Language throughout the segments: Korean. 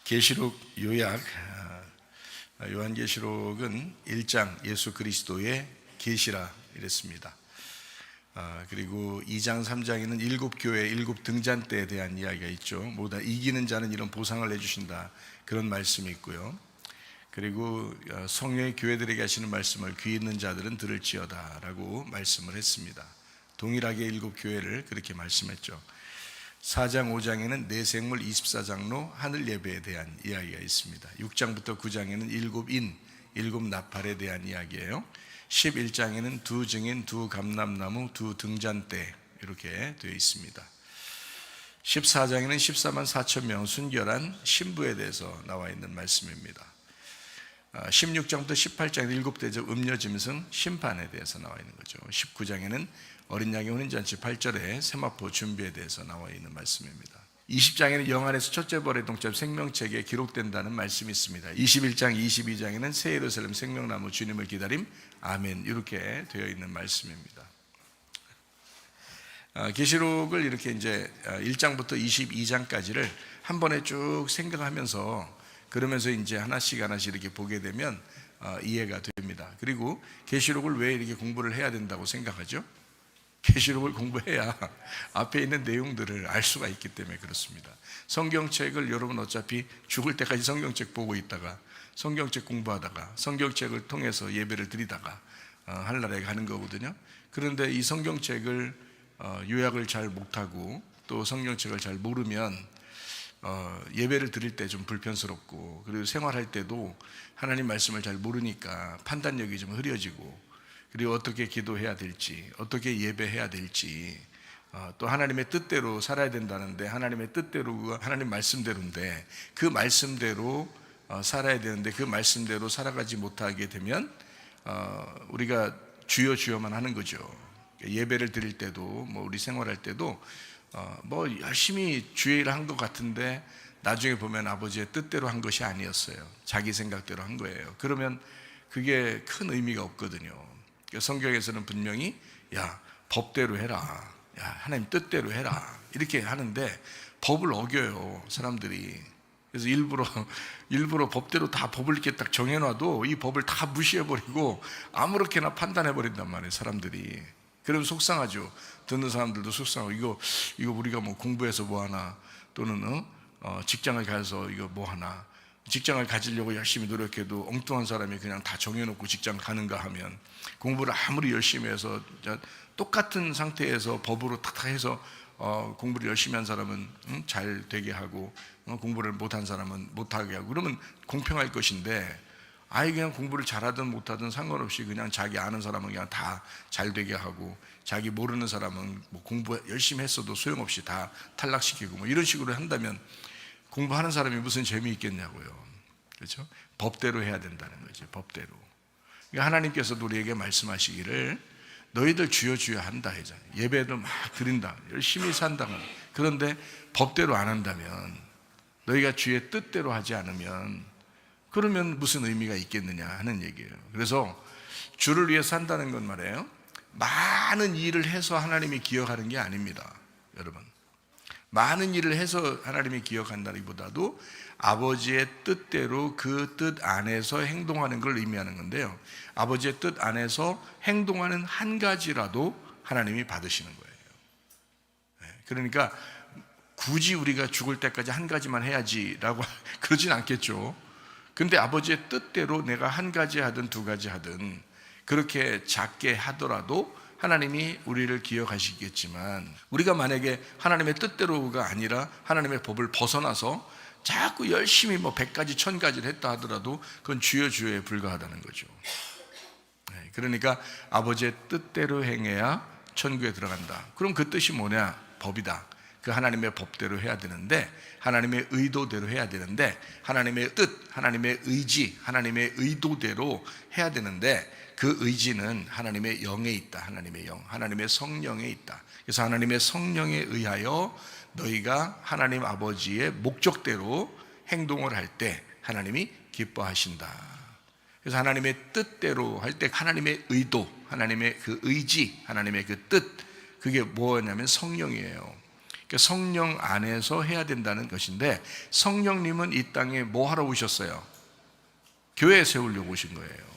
계시록 요약. 요한계시록은 1장 예수 그리스도의 계시라 이랬습니다. 그리고 2장 3장에는 7교회 7등잔대에 대한 이야기가 있죠. 모두 이기는 자는 이런 보상을 내주신다, 그런 말씀이 있고요. 그리고 성령의 교회들에게 하시는 말씀을 귀 있는 자들은 들을지어다 라고 말씀을 했습니다. 동일하게 7교회를 그렇게 말씀했죠. 4장 5장에는 내생물 24장로 하늘 예배에 대한 이야기가 있습니다. 6장부터 9장에는 7인 7나팔에 대한 이야기예요. 11장에는 2증인 2감람나무 2등잔대 이렇게 되어 있습니다. 14장에는 14만 4천 명 순결한 신부에 대해서 나와 있는 말씀입니다. 16장부터 18장에는 7대접 음녀짐승 심판에 대해서 나와 있는 거죠. 19장에는 어린 양의 혼인잔치 8절에 세마포 준비에 대해서 나와 있는 말씀입니다. 20장에는 영 안에서 첫째 벌의 동점 생명책에 기록된다는 말씀이 있습니다. 21장, 22장에는 새 예루살렘 생명나무 주님을 기다림 아멘 이렇게 되어 있는 말씀입니다. 계시록을 이렇게 이제 1장부터 22장까지를 한 번에 쭉 생각하면서 그러면서 이제 하나씩 이렇게 보게 되면 이해가 됩니다. 그리고 계시록을 왜 이렇게 공부를 해야 된다고 생각하죠? 계시록을 공부해야 앞에 있는 내용들을 알 수가 있기 때문에 그렇습니다. 성경책을 여러분 어차피 죽을 때까지 성경책 보고 있다가 성경책 공부하다가 성경책을 통해서 예배를 드리다가 하늘나라에 가는 거거든요. 그런데 이 성경책을 요약을 잘 못하고 또 성경책을 잘 모르면 예배를 드릴 때 좀 불편스럽고, 그리고 생활할 때도 하나님 말씀을 잘 모르니까 판단력이 좀 흐려지고, 그리고 어떻게 기도해야 될지, 어떻게 예배해야 될지, 또 하나님의 뜻대로 살아야 된다는데 하나님의 뜻대로가 하나님 말씀대로인데 그 말씀대로 살아야 되는데 그 말씀대로 살아가지 못하게 되면 우리가 주여 주여만 하는 거죠. 예배를 드릴 때도 뭐 우리 생활할 때도 뭐 열심히 주의 일을 한 것 같은데 나중에 보면 아버지의 뜻대로 한 것이 아니었어요. 자기 생각대로 한 거예요. 그러면 그게 큰 의미가 없거든요. 성경에서는 분명히 야 법대로 해라, 야 하나님 뜻대로 해라 이렇게 하는데 법을 어겨요 사람들이. 그래서 일부러 법대로 다 법을 이렇게 딱 정해놔도 이 법을 다 무시해버리고 아무렇게나 판단해버린단 말이에요 사람들이. 그러면 속상하죠. 듣는 사람들도 속상하고 이거 우리가 뭐 공부해서 뭐 하나, 또는 직장을 가서 이거 뭐 하나, 직장을 가지려고 열심히 노력해도 엉뚱한 사람이 그냥 다 정해놓고 직장 가는가 하면, 공부를 아무리 열심히 해서 똑같은 상태에서 법으로 탁탁 해서 공부를 열심히 한 사람은 잘 되게 하고 공부를 못한 사람은 못하게 하고 그러면 공평할 것인데, 아예 그냥 공부를 잘하든 못하든 상관없이 그냥 자기 아는 사람은 그냥 다 잘 되게 하고 자기 모르는 사람은 뭐 공부 열심히 했어도 소용없이 다 탈락시키고 뭐 이런 식으로 한다면 공부하는 사람이 무슨 재미있겠냐고요. 그렇죠? 법대로 해야 된다는 거죠. 법대로. 그러니까 하나님께서도 우리에게 말씀하시기를 너희들 주여 주여 한다 하잖아요. 예배도 막 드린다, 열심히 산다. 그런데 법대로 안 한다면, 너희가 주의 뜻대로 하지 않으면 그러면 무슨 의미가 있겠느냐 하는 얘기예요. 그래서 주를 위해 산다는 건 말이에요, 많은 일을 해서 하나님이 기억하는 게 아닙니다. 여러분, 많은 일을 해서 하나님이 기억한다기보다도 아버지의 뜻대로 그 뜻 안에서 행동하는 걸 의미하는 건데요, 아버지의 뜻 안에서 행동하는 한 가지라도 하나님이 받으시는 거예요. 그러니까 굳이 우리가 죽을 때까지 한 가지만 해야지라고 그러진 않겠죠. 근데 아버지의 뜻대로 내가 한 가지 하든 두 가지 하든 그렇게 작게 하더라도 하나님이 우리를 기억하시겠지만, 우리가 만약에 하나님의 뜻대로가 아니라 하나님의 법을 벗어나서 자꾸 열심히 뭐 100가지 1000가지를 했다 하더라도 그건 주여 주여에 불과하다는 거죠. 그러니까 아버지의 뜻대로 행해야 천국에 들어간다. 그럼 그 뜻이 뭐냐? 법이다. 그 하나님의 법대로 해야 되는데, 하나님의 의도대로 해야 되는데, 하나님의 뜻, 하나님의 의지, 하나님의 의도대로 해야 되는데, 그 의지는 하나님의 영에 있다. 하나님의 영, 하나님의 성령에 있다. 그래서 하나님의 성령에 의하여 너희가 하나님 아버지의 목적대로 행동을 할 때 하나님이 기뻐하신다. 그래서 하나님의 뜻대로 할 때 하나님의 의도, 하나님의 그 의지, 하나님의 그 뜻, 그게 뭐냐면 성령이에요. 그러니까 성령 안에서 해야 된다는 것인데, 성령님은 이 땅에 뭐 하러 오셨어요? 교회 세우려고 오신 거예요.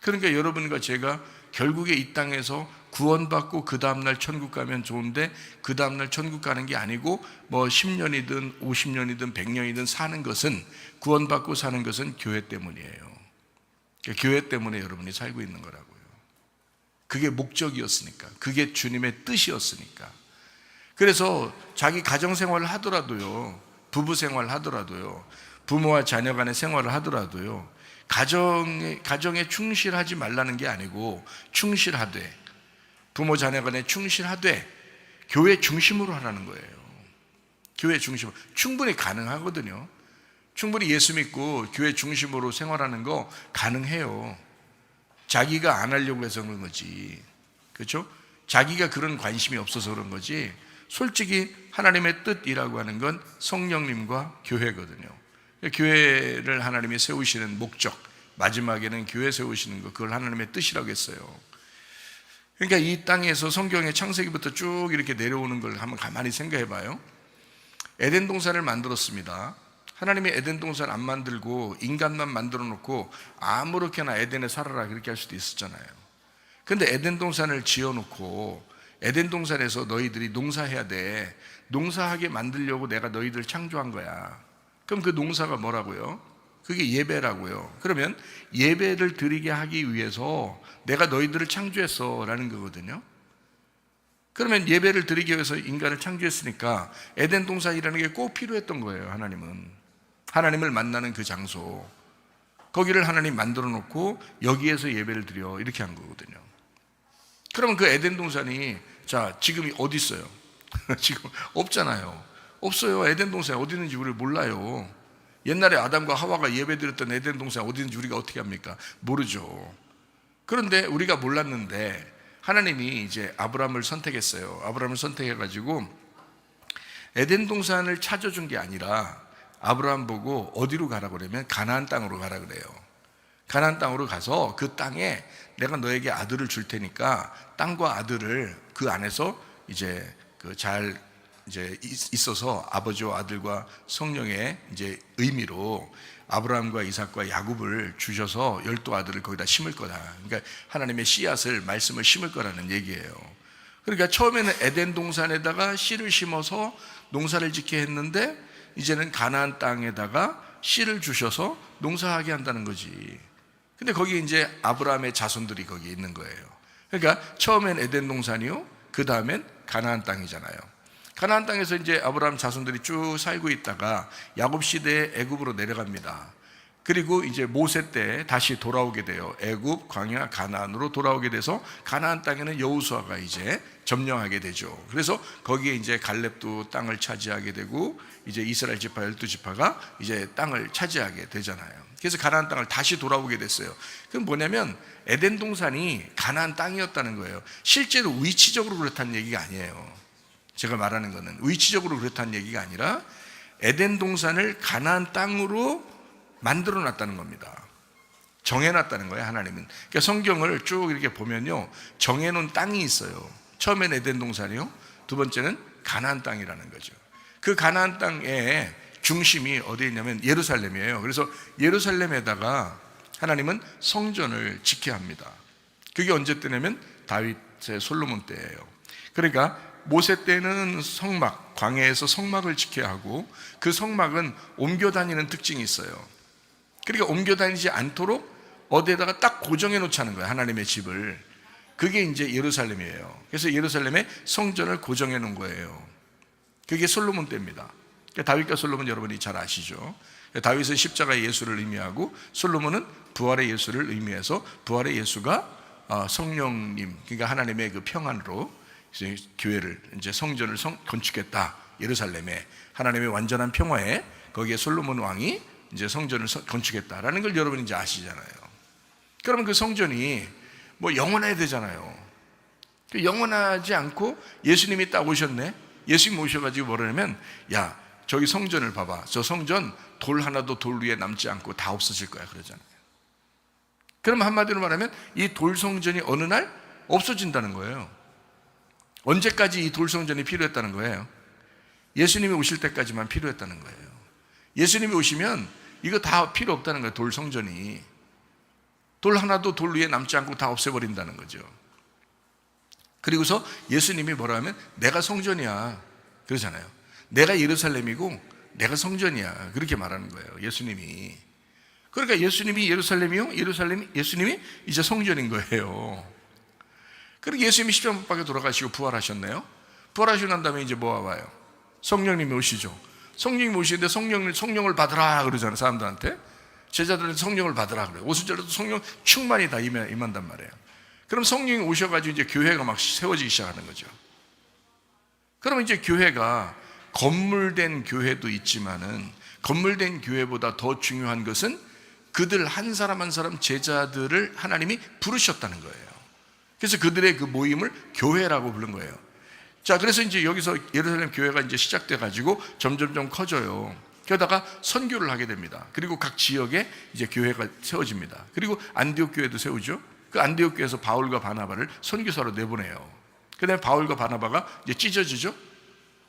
그러니까 여러분과 제가 결국에 이 땅에서 구원받고 그 다음날 천국 가면 좋은데, 그 다음날 천국 가는 게 아니고 뭐 10년이든 50년이든 100년이든 사는 것은, 구원받고 사는 것은 교회 때문이에요. 그러니까 교회 때문에 여러분이 살고 있는 거라고요. 그게 목적이었으니까, 그게 주님의 뜻이었으니까. 그래서 자기 가정생활을 하더라도요, 부부생활을 하더라도요, 부모와 자녀 간의 생활을 하더라도요, 가정에 충실하지 말라는 게 아니고 충실하되, 부모 자녀 간에 충실하되 교회 중심으로 하라는 거예요. 교회 중심으로. 충분히 가능하거든요. 충분히 예수 믿고 교회 중심으로 생활하는 거 가능해요. 자기가 안 하려고 해서 그런 거지. 그렇죠? 자기가 그런 관심이 없어서 그런 거지. 솔직히 하나님의 뜻이라고 하는 건 성령님과 교회거든요. 교회를 하나님이 세우시는 목적, 마지막에는 교회 세우시는 것, 그걸 하나님의 뜻이라고 했어요. 그러니까 이 땅에서 성경의 창세기부터 쭉 이렇게 내려오는 걸 한번 가만히 생각해 봐요. 에덴 동산을 만들었습니다. 하나님이 에덴 동산 안 만들고 인간만 만들어 놓고 아무렇게나 에덴에 살아라 그렇게 할 수도 있었잖아요. 근데 에덴 동산을 지어 놓고 에덴 동산에서 너희들이 농사해야 돼, 농사하게 만들려고 내가 너희들 창조한 거야. 그럼 그 농사가 뭐라고요? 그게 예배라고요. 그러면 예배를 드리게 하기 위해서 내가 너희들을 창조했어 라는 거거든요. 그러면 예배를 드리기 위해서 인간을 창조했으니까 에덴 동산이라는 게 꼭 필요했던 거예요. 하나님을 만나는 그 장소, 거기를 하나님 만들어 놓고 여기에서 예배를 드려, 이렇게 한 거거든요. 그러면 그 에덴 동산이, 자, 지금 어디 있어요? 지금 없잖아요. 없어요. 에덴 동산이 어디 있는지 우리 몰라요. 옛날에 아담과 하와가 예배 드렸던 에덴 동산이 어디 있는지 우리가 어떻게 합니까? 모르죠. 그런데 우리가 몰랐는데 하나님이 이제 아브라함을 선택했어요. 아브라함을 선택해가지고 에덴 동산을 찾아준 게 아니라 아브라함 보고 어디로 가라고 그러면 가나안 땅으로 가라 그래요. 가나안 땅으로 가서 그 땅에 내가 너에게 아들을 줄 테니까 땅과 아들을 그 안에서 이제 잘 이제 있어서 아버지와 아들과 성령의 이제 의미로 아브라함과 이삭과 야곱을 주셔서 12 아들을 거기다 심을 거다. 그러니까 하나님의 씨앗을, 말씀을 심을 거라는 얘기예요. 그러니까 처음에는 에덴 동산에다가 씨를 심어서 농사를 짓게 했는데 이제는 가나안 땅에다가 씨를 주셔서 농사하게 한다는 거지. 근데 거기 이제 아브라함의 자손들이 거기 있는 거예요. 그러니까 처음엔 에덴 동산이요, 그 다음엔 가나안 땅이잖아요. 가나안 땅에서 이제 아브라함 자손들이 쭉 살고 있다가 야곱 시대에 애굽으로 내려갑니다. 그리고 이제 모세 때 다시 돌아오게 돼요. 애굽, 광야, 가나안으로 돌아오게 돼서 가나안 땅에는 여호수아가 이제 점령하게 되죠. 그래서 거기에 이제 갈렙도 땅을 차지하게 되고 이제 이스라엘 지파 12지파가 이제 땅을 차지하게 되잖아요. 그래서 가나안 땅을 다시 돌아오게 됐어요. 그럼 뭐냐면 에덴 동산이 가나안 땅이었다는 거예요. 실제로 위치적으로 그렇다는 얘기가 아니에요. 제가 말하는 것은 위치적으로 그렇다는 얘기가 아니라 에덴 동산을 가나안 땅으로 만들어 놨다는 겁니다. 정해놨다는 거예요, 하나님은. 그러니까 성경을 쭉 이렇게 보면요, 정해놓은 땅이 있어요. 처음엔 에덴 동산이요, 두 번째는 가나안 땅이라는 거죠. 그 가나안 땅의 중심이 어디에 있냐면 예루살렘이에요. 그래서 예루살렘에다가 하나님은 성전을 지켜야 합니다. 그게 언제 때냐면 다윗의 솔로몬 때예요. 그러니까 모세 때는 성막, 광야에서 성막을 지켜야 하고 그 성막은 옮겨 다니는 특징이 있어요. 그러니까 옮겨 다니지 않도록 어디에다가 딱 고정해 놓자는 거예요, 하나님의 집을. 그게 이제 예루살렘이에요. 그래서 예루살렘에 성전을 고정해 놓은 거예요. 그게 솔로몬 때입니다. 그러니까 다윗과 솔로몬 여러분이 잘 아시죠? 다윗은 십자가의 예수를 의미하고 솔로몬은 부활의 예수를 의미해서 부활의 예수가 성령님, 그러니까 하나님의 그 평안으로 교회를 이제 성전을 건축했다. 예루살렘에 하나님의 완전한 평화에 거기에 솔로몬 왕이 이제 성전을 건축했다라는 걸 여러분이 이제 아시잖아요. 그러면 그 성전이 뭐 영원해야 되잖아요. 영원하지 않고 예수님이 딱 오셨네. 예수님 오셔가지고 뭐라냐면, 야, 저기 성전을 봐봐. 저 성전 돌 하나도 돌 위에 남지 않고 다 없어질 거야 그러잖아요. 그럼 한마디로 말하면 이 돌 성전이 어느 날 없어진다는 거예요. 언제까지 이 돌성전이 필요했다는 거예요? 예수님이 오실 때까지만 필요했다는 거예요. 예수님이 오시면 이거 다 필요 없다는 거예요. 돌성전이. 돌 하나도 돌 위에 남지 않고 다 없애버린다는 거죠. 그리고서 예수님이 뭐라 하면 내가 성전이야 그러잖아요. 내가 예루살렘이고 내가 성전이야 그렇게 말하는 거예요. 예수님이. 그러니까 예수님이 예루살렘이요? 예수님이 이제 성전인 거예요. 그리고 예수님이 십자가 못 박혀 돌아가시고 부활하셨네요. 부활하시고 난 다음에 이제 뭐가 와요? 성령님이 오시죠. 성령님이 오시는데 성령을 받으라 그러잖아요. 사람들한테. 제자들은 성령을 받으라 그래요. 오순절에도 성령 충만히 다 임한단 말이에요. 그럼 성령이 오셔가지고 이제 교회가 막 세워지기 시작하는 거죠. 그러면 이제 교회가 건물된 교회도 있지만은 건물된 교회보다 더 중요한 것은 그들 한 사람 한 사람 제자들을 하나님이 부르셨다는 거예요. 그래서 그들의 그 모임을 교회라고 부른 거예요. 자, 그래서 이제 여기서 예루살렘 교회가 이제 시작돼 가지고 점점점 커져요. 그러다가 선교를 하게 됩니다. 그리고 각 지역에 이제 교회가 세워집니다. 그리고 안디옥 교회도 세우죠. 그 안디옥 교회에서 바울과 바나바를 선교사로 내보내요. 그다음에 바울과 바나바가 이제 찢어지죠.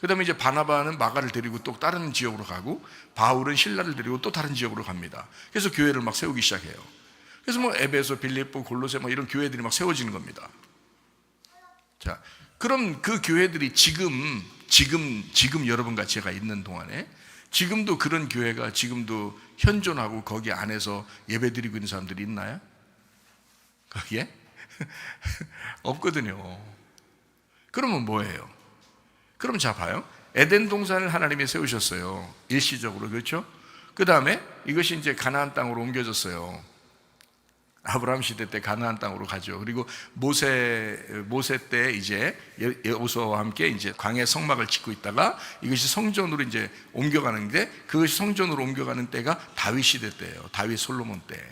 그다음에 이제 바나바는 마가를 데리고 또 다른 지역으로 가고 바울은 신라를 데리고 또 다른 지역으로 갑니다. 그래서 교회를 막 세우기 시작해요. 그래서 뭐 에베소, 빌립보, 골로새 뭐 이런 교회들이 막 세워지는 겁니다. 자, 그럼 그 교회들이 지금 여러분과 제가 있는 동안에 지금도 그런 교회가 지금도 현존하고 거기 안에서 예배드리고 있는 사람들이 있나요? 거기에? 없거든요. 그러면 뭐예요? 그럼 자 봐요. 에덴 동산을 하나님이 세우셨어요. 일시적으로. 그렇죠? 그 다음에 이것이 이제 가나안 땅으로 옮겨졌어요. 아브라함 시대 때 가나안 땅으로 가죠. 그리고 모세 때 이제 여호수아와 함께 이제 광야 성막을 짓고 있다가 이것이 성전으로 이제 옮겨가는데 그것이 성전으로 옮겨가는 때가 다윗 시대 때예요. 다윗 솔로몬 때.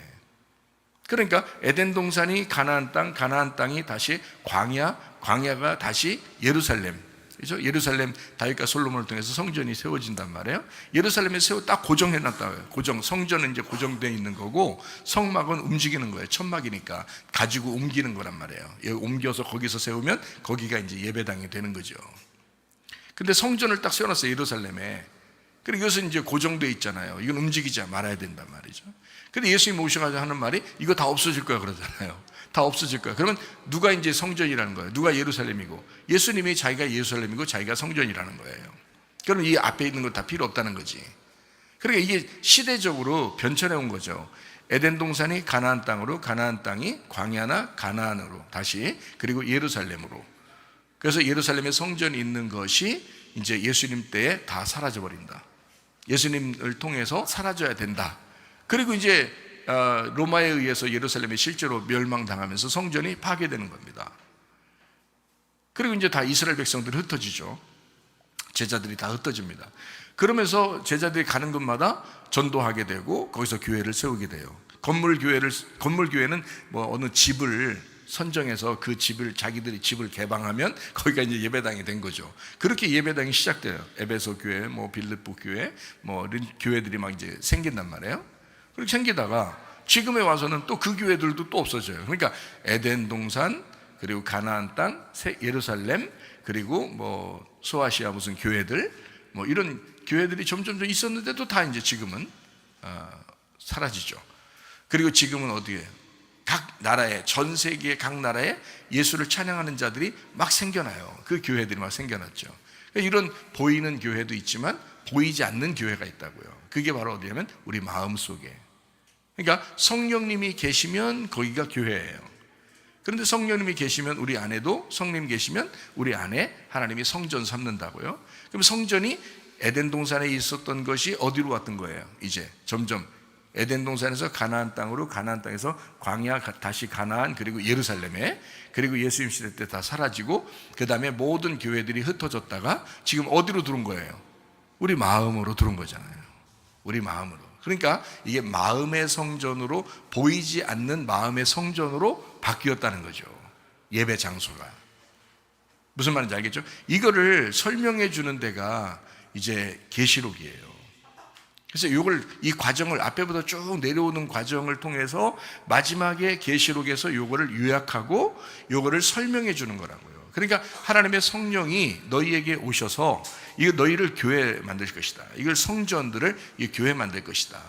그러니까 에덴 동산이 가나안 땅이 다시 광야가 다시 예루살렘. 그렇죠? 예루살렘 다윗과 솔로몬을 통해서 성전이 세워진단 말이에요. 예루살렘에 딱 고정해놨다고요. 성전은 이제 고정되어 있는 거고 성막은 움직이는 거예요. 천막이니까 가지고 옮기는 거란 말이에요. 옮겨서 거기서 세우면 거기가 이제 예배당이 되는 거죠. 근데 성전을 딱 세워놨어요. 예루살렘에. 그리고 이것은 이제 고정되어 있잖아요. 이건 움직이지 말아야 된단 말이죠. 근데 예수님이 오셔가지고 하는 말이 이거 다 없어질 거야 그러잖아요. 다 없어질 거야. 그러면 누가 이제 성전이라는 거예요? 누가 예루살렘이고? 예수님이 자기가 예루살렘이고 자기가 성전이라는 거예요. 그럼 이 앞에 있는 거 다 필요 없다는 거지. 그러니까 이게 시대적으로 변천해 온 거죠. 에덴 동산이 가나안 땅으로, 가나안 땅이 광야나 가나안으로 다시, 그리고 예루살렘으로. 그래서 예루살렘에 성전이 있는 것이 이제 예수님 때에 다 사라져 버린다. 예수님을 통해서 사라져야 된다. 그리고 이제 로마에 의해서 예루살렘이 실제로 멸망당하면서 성전이 파괴되는 겁니다. 그리고 이제 다 이스라엘 백성들이 흩어지죠. 제자들이 다 흩어집니다. 그러면서 제자들이 가는 곳마다 전도하게 되고 거기서 교회를 세우게 돼요. 건물 교회는 뭐 어느 집을 선정해서 그 집을 자기들이 집을 개방하면 거기가 이제 예배당이 된 거죠. 그렇게 예배당이 시작돼요. 에베소 교회, 뭐 빌립보 교회, 뭐 이런 교회들이 막 이제 생긴단 말이에요. 그렇게 생기다가 지금에 와서는 또 그 교회들도 또 없어져요. 그러니까 에덴 동산, 그리고 가나안 땅, 예루살렘, 그리고 뭐 소아시아 무슨 교회들, 뭐 이런 교회들이 점점 있었는데도 다 이제 지금은 사라지죠. 그리고 지금은 어디에? 각 나라에, 전 세계의 각 나라에 예수를 찬양하는 자들이 막 생겨나요. 그 교회들이 막 생겨났죠. 이런 보이는 교회도 있지만 보이지 않는 교회가 있다고요. 그게 바로 어디냐면 우리 마음 속에. 그러니까 성령님이 계시면 거기가 교회예요. 그런데 성령님이 계시면 우리 안에도, 성령님 계시면 우리 안에 하나님이 성전 삼는다고요. 그럼 성전이 에덴 동산에 있었던 것이 어디로 왔던 거예요? 이제 점점 에덴 동산에서 가나안 땅으로, 가나안 땅에서 광야, 다시 가나안, 그리고 예루살렘에, 그리고 예수님 시대 때 다 사라지고 그 다음에 모든 교회들이 흩어졌다가 지금 어디로 들어온 거예요? 우리 마음으로 들어온 거잖아요. 우리 마음으로. 그러니까 이게 마음의 성전으로, 보이지 않는 마음의 성전으로 바뀌었다는 거죠. 예배 장소가. 무슨 말인지 알겠죠? 이거를 설명해 주는 데가 이제 계시록이에요. 그래서 이 과정을 앞에부터 쭉 내려오는 과정을 통해서 마지막에 계시록에서 요거를 요약하고 요거를 설명해 주는 거라고요. 그러니까 하나님의 성령이 너희에게 오셔서 이거 너희를 교회 만들 것이다. 이걸 성전들을 이 교회 만들 것이다.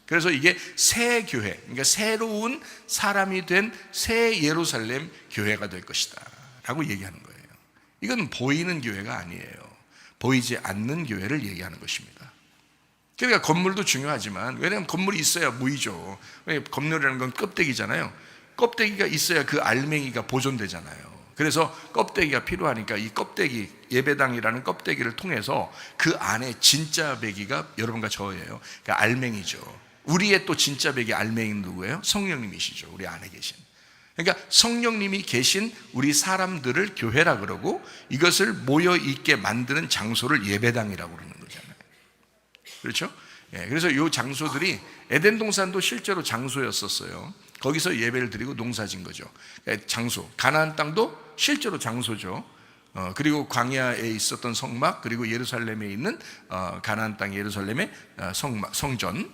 그래서 이게 새 교회, 그러니까 새로운 사람이 된 새 예루살렘 교회가 될 것이다 라고 얘기하는 거예요. 이건 보이는 교회가 아니에요. 보이지 않는 교회를 얘기하는 것입니다. 그러니까 건물도 중요하지만, 왜냐하면 건물이 있어야 모이죠. 건물이라는 건 껍데기잖아요. 껍데기가 있어야 그 알맹이가 보존되잖아요. 그래서 껍데기가 필요하니까 이 껍데기, 예배당이라는 껍데기를 통해서 그 안에 진짜 배기가 여러분과 저예요. 그러니까 알맹이죠. 우리의 또 진짜 배기 알맹이는 누구예요? 성령님이시죠. 우리 안에 계신. 그러니까 성령님이 계신 우리 사람들을 교회라 그러고, 이것을 모여 있게 만드는 장소를 예배당이라고 그러는 거잖아요. 그렇죠? 그래서 이 장소들이 에덴 동산도 실제로 장소였었어요. 거기서 예배를 드리고 농사진 거죠. 장소. 가나안 땅도 실제로 장소죠. 그리고 광야에 있었던 성막, 그리고 예루살렘에 있는 가나안 땅 예루살렘의 성전,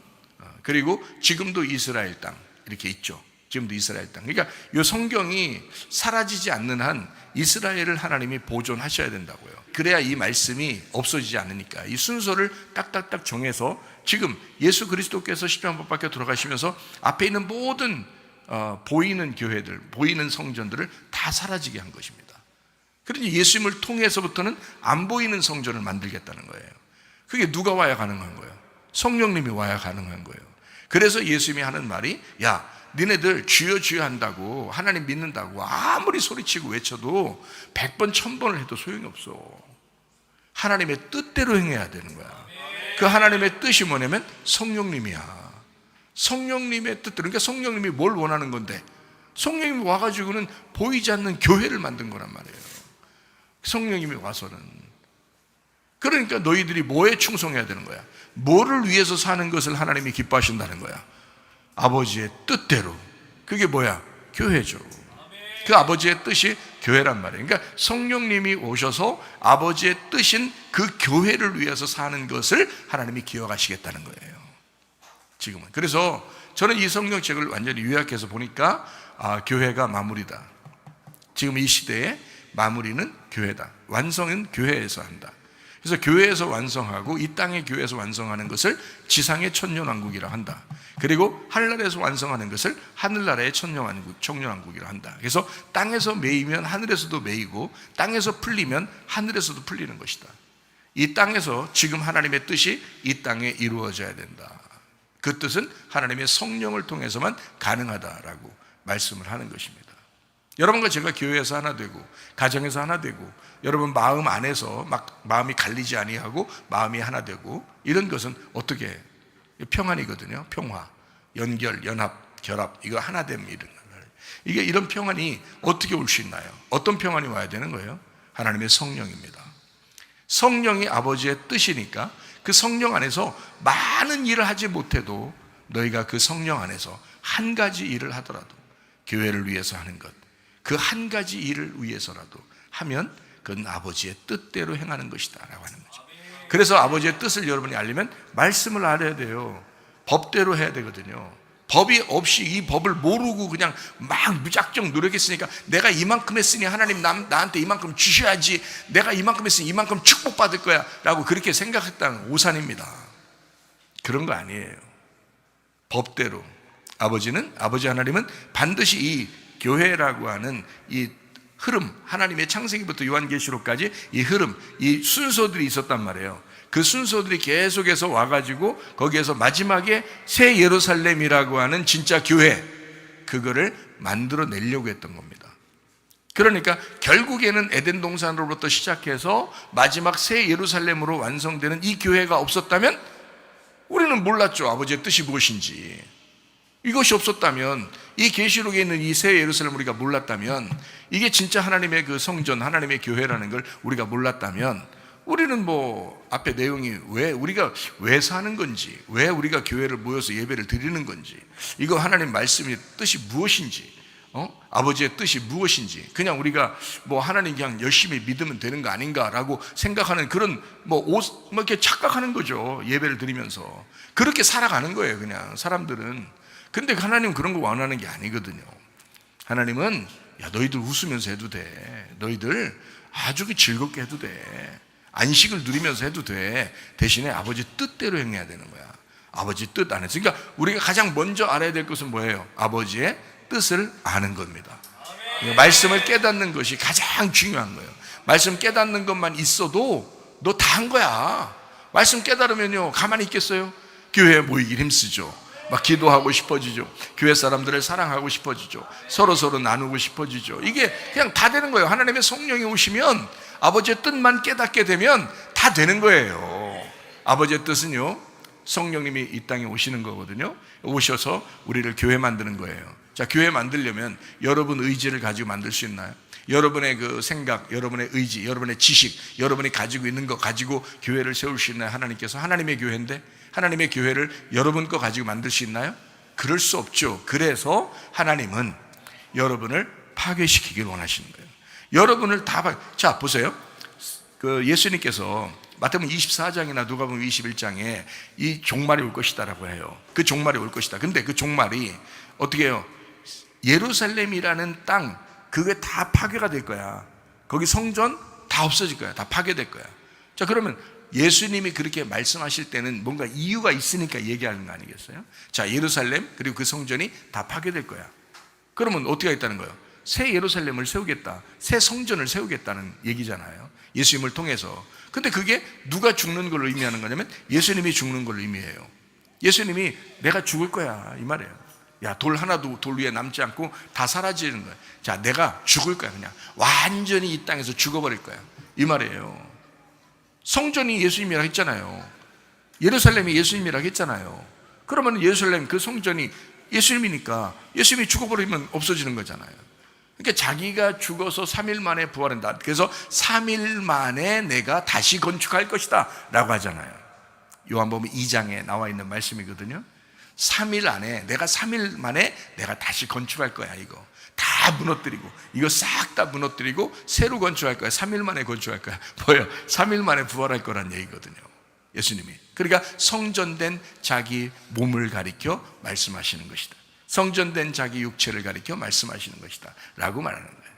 그리고 지금도 이스라엘 땅 이렇게 있죠. 지금도 이스라엘 땅. 그러니까 이 성경이 사라지지 않는 한 이스라엘을 하나님이 보존하셔야 된다고요. 그래야 이 말씀이 없어지지 않으니까 이 순서를 딱딱딱 정해서 지금 예수 그리스도께서 십자가 못 박혀 돌아가시면서 앞에 있는 모든 보이는 교회들, 보이는 성전들을 다 사라지게 한 것입니다. 그러니 예수님을 통해서부터는 안 보이는 성전을 만들겠다는 거예요. 그게 누가 와야 가능한 거예요? 성령님이 와야 가능한 거예요. 그래서 예수님이 하는 말이, 야, 니네들 주여 주여 한다고, 하나님 믿는다고 아무리 소리치고 외쳐도 100번 1000번을 해도 소용이 없어. 하나님의 뜻대로 행해야 되는 거야. 그 하나님의 뜻이 뭐냐면 성령님이야. 성령님의 뜻대로. 그러니까 성령님이 뭘 원하는 건데, 성령님이 와가지고는 보이지 않는 교회를 만든 거란 말이에요. 성령님이 와서는. 그러니까 너희들이 뭐에 충성해야 되는 거야? 뭐를 위해서 사는 것을 하나님이 기뻐하신다는 거야? 아버지의 뜻대로. 그게 뭐야? 교회죠. 그 아버지의 뜻이 교회란 말이에요. 그러니까 성령님이 오셔서 아버지의 뜻인 그 교회를 위해서 사는 것을 하나님이 기억하시겠다는 거예요. 지금은. 그래서 저는 이 성경책을 완전히 요약해서 보니까 교회가 마무리다. 지금 이 시대의 마무리는 교회다. 완성은 교회에서 한다. 그래서 교회에서 완성하고 이 땅의 교회에서 완성하는 것을 지상의 천년왕국이라 한다. 그리고 하늘나라에서 완성하는 것을 하늘나라의 천년왕국이라 한다. 그래서 땅에서 매이면 하늘에서도 매이고, 땅에서 풀리면 하늘에서도 풀리는 것이다. 이 땅에서 지금 하나님의 뜻이 이 땅에 이루어져야 된다. 그 뜻은 하나님의 성령을 통해서만 가능하다라고 말씀을 하는 것입니다. 여러분과 제가 교회에서 하나 되고, 가정에서 하나 되고, 여러분 마음 안에서 막 마음이 갈리지 아니하고 마음이 하나 되고, 이런 것은 어떻게 평안이거든요. 평화, 연결, 연합, 결합, 이거 하나됨. 이게 이런 평안이 어떻게 올 수 있나요? 어떤 평안이 와야 되는 거예요? 하나님의 성령입니다. 성령이 아버지의 뜻이니까 그 성령 안에서 많은 일을 하지 못해도 너희가 그 성령 안에서 한 가지 일을 하더라도, 교회를 위해서 하는 것, 그 한 가지 일을 위해서라도 하면 그건 아버지의 뜻대로 행하는 것이다 라고 하는 거죠. 그래서 아버지의 뜻을 여러분이 알려면 말씀을 알아야 돼요. 법대로 해야 되거든요. 법이 없이 이 법을 모르고 그냥 막 무작정 노력했으니까, 내가 이만큼 했으니 하나님 나한테 이만큼 주셔야지, 내가 이만큼 했으니 이만큼 축복받을 거야 라고 그렇게 생각했다는 오산입니다. 그런 거 아니에요. 법대로 아버지 하나님은 반드시 이 교회라고 하는 이 흐름, 하나님의 창세기부터 요한계시록까지 이 흐름, 이 순서들이 있었단 말이에요. 그 순서들이 계속해서 와가지고 거기에서 마지막에 새 예루살렘이라고 하는 진짜 교회, 그거를 만들어내려고 했던 겁니다. 그러니까 결국에는 에덴 동산으로부터 시작해서 마지막 새 예루살렘으로 완성되는 이 교회가 없었다면 우리는 몰랐죠. 아버지의 뜻이 무엇인지. 이것이 없었다면, 이 계시록에 있는 이 새 예루살렘을 우리가 몰랐다면, 이게 진짜 하나님의 그 성전, 하나님의 교회라는 걸 우리가 몰랐다면, 우리는 뭐 앞에 내용이 우리가 왜 사는 건지, 왜 우리가 교회를 모여서 예배를 드리는 건지, 이거 하나님 말씀의 뜻이 무엇인지, 아버지의 뜻이 무엇인지, 그냥 우리가 뭐 하나님 그냥 열심히 믿으면 되는 거 아닌가라고 생각하는 그런 뭐 이렇게 착각하는 거죠. 예배를 드리면서 그렇게 살아가는 거예요, 그냥 사람들은. 근데 하나님은 그런 거 원하는 게 아니거든요. 하나님은 야, 너희들 웃으면서 해도 돼. 너희들 아주 즐겁게 해도 돼. 안식을 누리면서 해도 돼. 대신에 아버지 뜻대로 행해야 되는 거야. 아버지 뜻 안에서. 그러니까 우리가 가장 먼저 알아야 될 것은 뭐예요? 아버지의 뜻을 아는 겁니다. 말씀을 깨닫는 것이 가장 중요한 거예요. 말씀 깨닫는 것만 있어도 너 다 한 거야. 말씀 깨달으면요, 가만히 있겠어요? 교회에 모이길 힘쓰죠. 막 기도하고 싶어지죠. 교회 사람들을 사랑하고 싶어지죠. 서로 나누고 싶어지죠. 이게 그냥 다 되는 거예요. 하나님의 성령이 오시면, 아버지의 뜻만 깨닫게 되면 다 되는 거예요. 아버지의 뜻은요, 성령님이 이 땅에 오시는 거거든요. 오셔서 우리를 교회 만드는 거예요. 자, 교회 만들려면 여러분 의지를 가지고 만들 수 있나요? 여러분의 그 생각, 여러분의 의지, 여러분의 지식, 여러분이 가지고 있는 거 가지고 교회를 세울 수 있나요? 하나님께서 하나님의 교회인데 하나님의 교회를 여러분 거 가지고 만들 수 있나요? 그럴 수 없죠. 그래서 하나님은 여러분을 파괴시키길 원하시는 거예요. 여러분을 자, 보세요. 그 예수님께서 마태복음 24장이나 누가복음 21장에 이 종말이 올 것이다라고 해요. 그 종말이 올 것이다. 근데 그 종말이 어떻게 해요? 예루살렘이라는 땅, 그게 다 파괴가 될 거야. 거기 성전 다 없어질 거야. 다 파괴될 거야. 자, 그러면 예수님이 그렇게 말씀하실 때는 뭔가 이유가 있으니까 얘기하는 거 아니겠어요? 자, 예루살렘 그리고 그 성전이 다 파괴될 거야. 그러면 어떻게 하겠다는 거예요? 새 예루살렘을 세우겠다, 새 성전을 세우겠다는 얘기잖아요, 예수님을 통해서. 근데 그게 누가 죽는 걸 의미하는 거냐면 예수님이 죽는 걸 의미해요. 예수님이 내가 죽을 거야 이 말이에요. 야, 돌 하나도 돌 위에 남지 않고 다 사라지는 거야. 자, 내가 죽을 거야. 그냥 완전히 이 땅에서 죽어버릴 거야 이 말이에요. 성전이 예수님이라고 했잖아요. 예루살렘이 예수님이라고 했잖아요. 그러면 예루살렘 그 성전이 예수님이니까 예수님이 죽어버리면 없어지는 거잖아요. 그러니까 자기가 죽어서 3일 만에 부활한다. 그래서 3일 만에 내가 다시 건축할 것이다 라고 하잖아요. 요한복음 2장에 나와 있는 말씀이거든요. 3일 안에, 내가 3일 만에 내가 다시 건축할 거야. 이거 다 무너뜨리고, 이거 싹 다 무너뜨리고 새로 건축할 거야. 3일 만에 건축할 거야. 뭐예요? 3일 만에 부활할 거란 얘기거든요, 예수님이. 그러니까 성전된 자기 몸을 가리켜 말씀하시는 것이다. 성전된 자기 육체를 가리켜 말씀하시는 것이다 라고 말하는 거예요.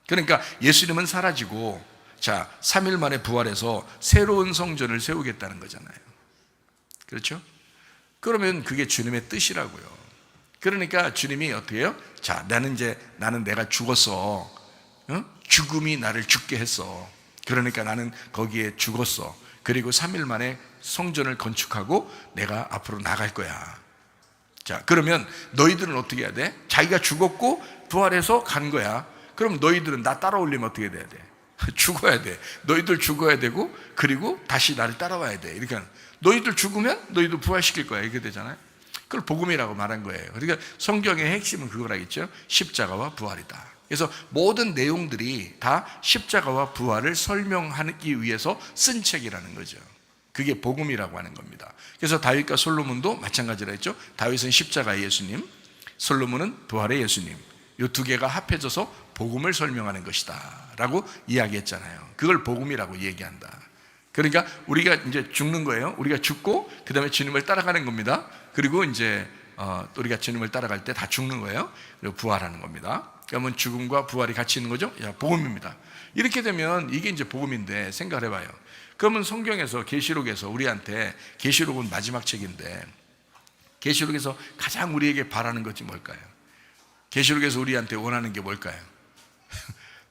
그러니까 예수님은 사라지고, 자, 3일 만에 부활해서 새로운 성전을 세우겠다는 거잖아요. 그렇죠? 그러면 그게 주님의 뜻이라고요. 그러니까 주님이 어떻게 해요? 자, 나는 내가 죽었어. 죽음이 나를 죽게 했어. 그러니까 나는 거기에 죽었어. 그리고 3일 만에 성전을 건축하고 내가 앞으로 나갈 거야. 자, 그러면 너희들은 어떻게 해야 돼? 자기가 죽었고 부활해서 간 거야. 그럼 너희들은 나 따라오려면 어떻게 돼야 돼? 죽어야 돼. 너희들 죽어야 되고, 그리고 다시 나를 따라와야 돼. 이렇게 너희들 죽으면 너희도 부활시킬 거야. 이렇게 되잖아요. 그걸 복음이라고 말한 거예요. 그러니까 성경의 핵심은 그거라겠죠. 십자가와 부활이다. 그래서 모든 내용들이 다 십자가와 부활을 설명하기 위해서 쓴 책이라는 거죠. 그게 복음이라고 하는 겁니다. 그래서 다윗과 솔로몬도 마찬가지라 했죠. 다윗은 십자가의 예수님, 솔로몬은 부활의 예수님. 이 두 개가 합해져서 복음을 설명하는 것이다 라고 이야기했잖아요. 그걸 복음이라고 얘기한다. 그러니까 우리가 이제 죽는 거예요. 우리가 죽고 그 다음에 주님을 따라가는 겁니다. 그리고 이제 우리가 주님을 따라갈 때 다 죽는 거예요. 그리고 부활하는 겁니다. 그러면 죽음과 부활이 같이 있는 거죠. 야, 복음입니다. 이렇게 되면 이게 이제 복음인데, 생각을 해봐요. 그러면 성경에서, 계시록에서 우리한테, 계시록은 마지막 책인데 계시록에서 가장 우리에게 바라는 것이 뭘까요? 계시록에서 우리한테 원하는 게 뭘까요?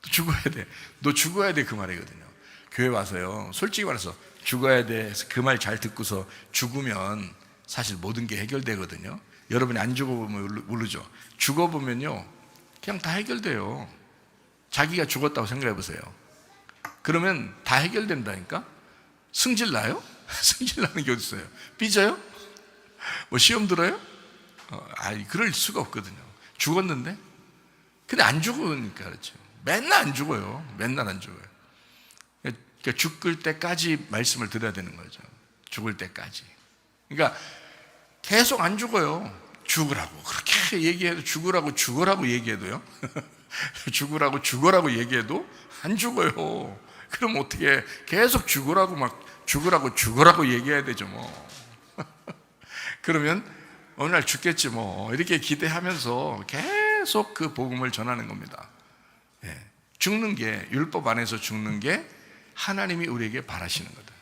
너 죽어야 돼. 너 죽어야 돼. 그 말이거든요. 교회 와서요, 솔직히 말해서 죽어야 돼. 그 말 잘 듣고서 죽으면 사실 모든 게 해결되거든요. 여러분이 안 죽어보면 모르죠. 죽어보면요, 그냥 다 해결돼요. 자기가 죽었다고 생각해 보세요. 그러면 다 해결된다니까? 승질 나요? 승질 나는 게 어딨어요? 삐져요? 뭐 시험 들어요? 그럴 수가 없거든요. 죽었는데? 근데 안 죽으니까 그렇죠. 맨날 안 죽어요. 맨날 안 죽어요. 그러니까 죽을 때까지 말씀을 들어야 되는 거죠. 죽을 때까지. 그러니까 계속 안 죽어요. 죽으라고 그렇게 얘기해도, 죽으라고 얘기해도요. 죽으라고 얘기해도 안 죽어요. 그럼 어떻게 계속 죽으라고 얘기해야 되죠 뭐. 그러면 어느 날 죽겠지 뭐, 이렇게 기대하면서 계속 계속 그 복음을 전하는 겁니다. 예. 죽는 게, 율법 안에서 죽는 게 하나님이 우리에게 바라시는 거다.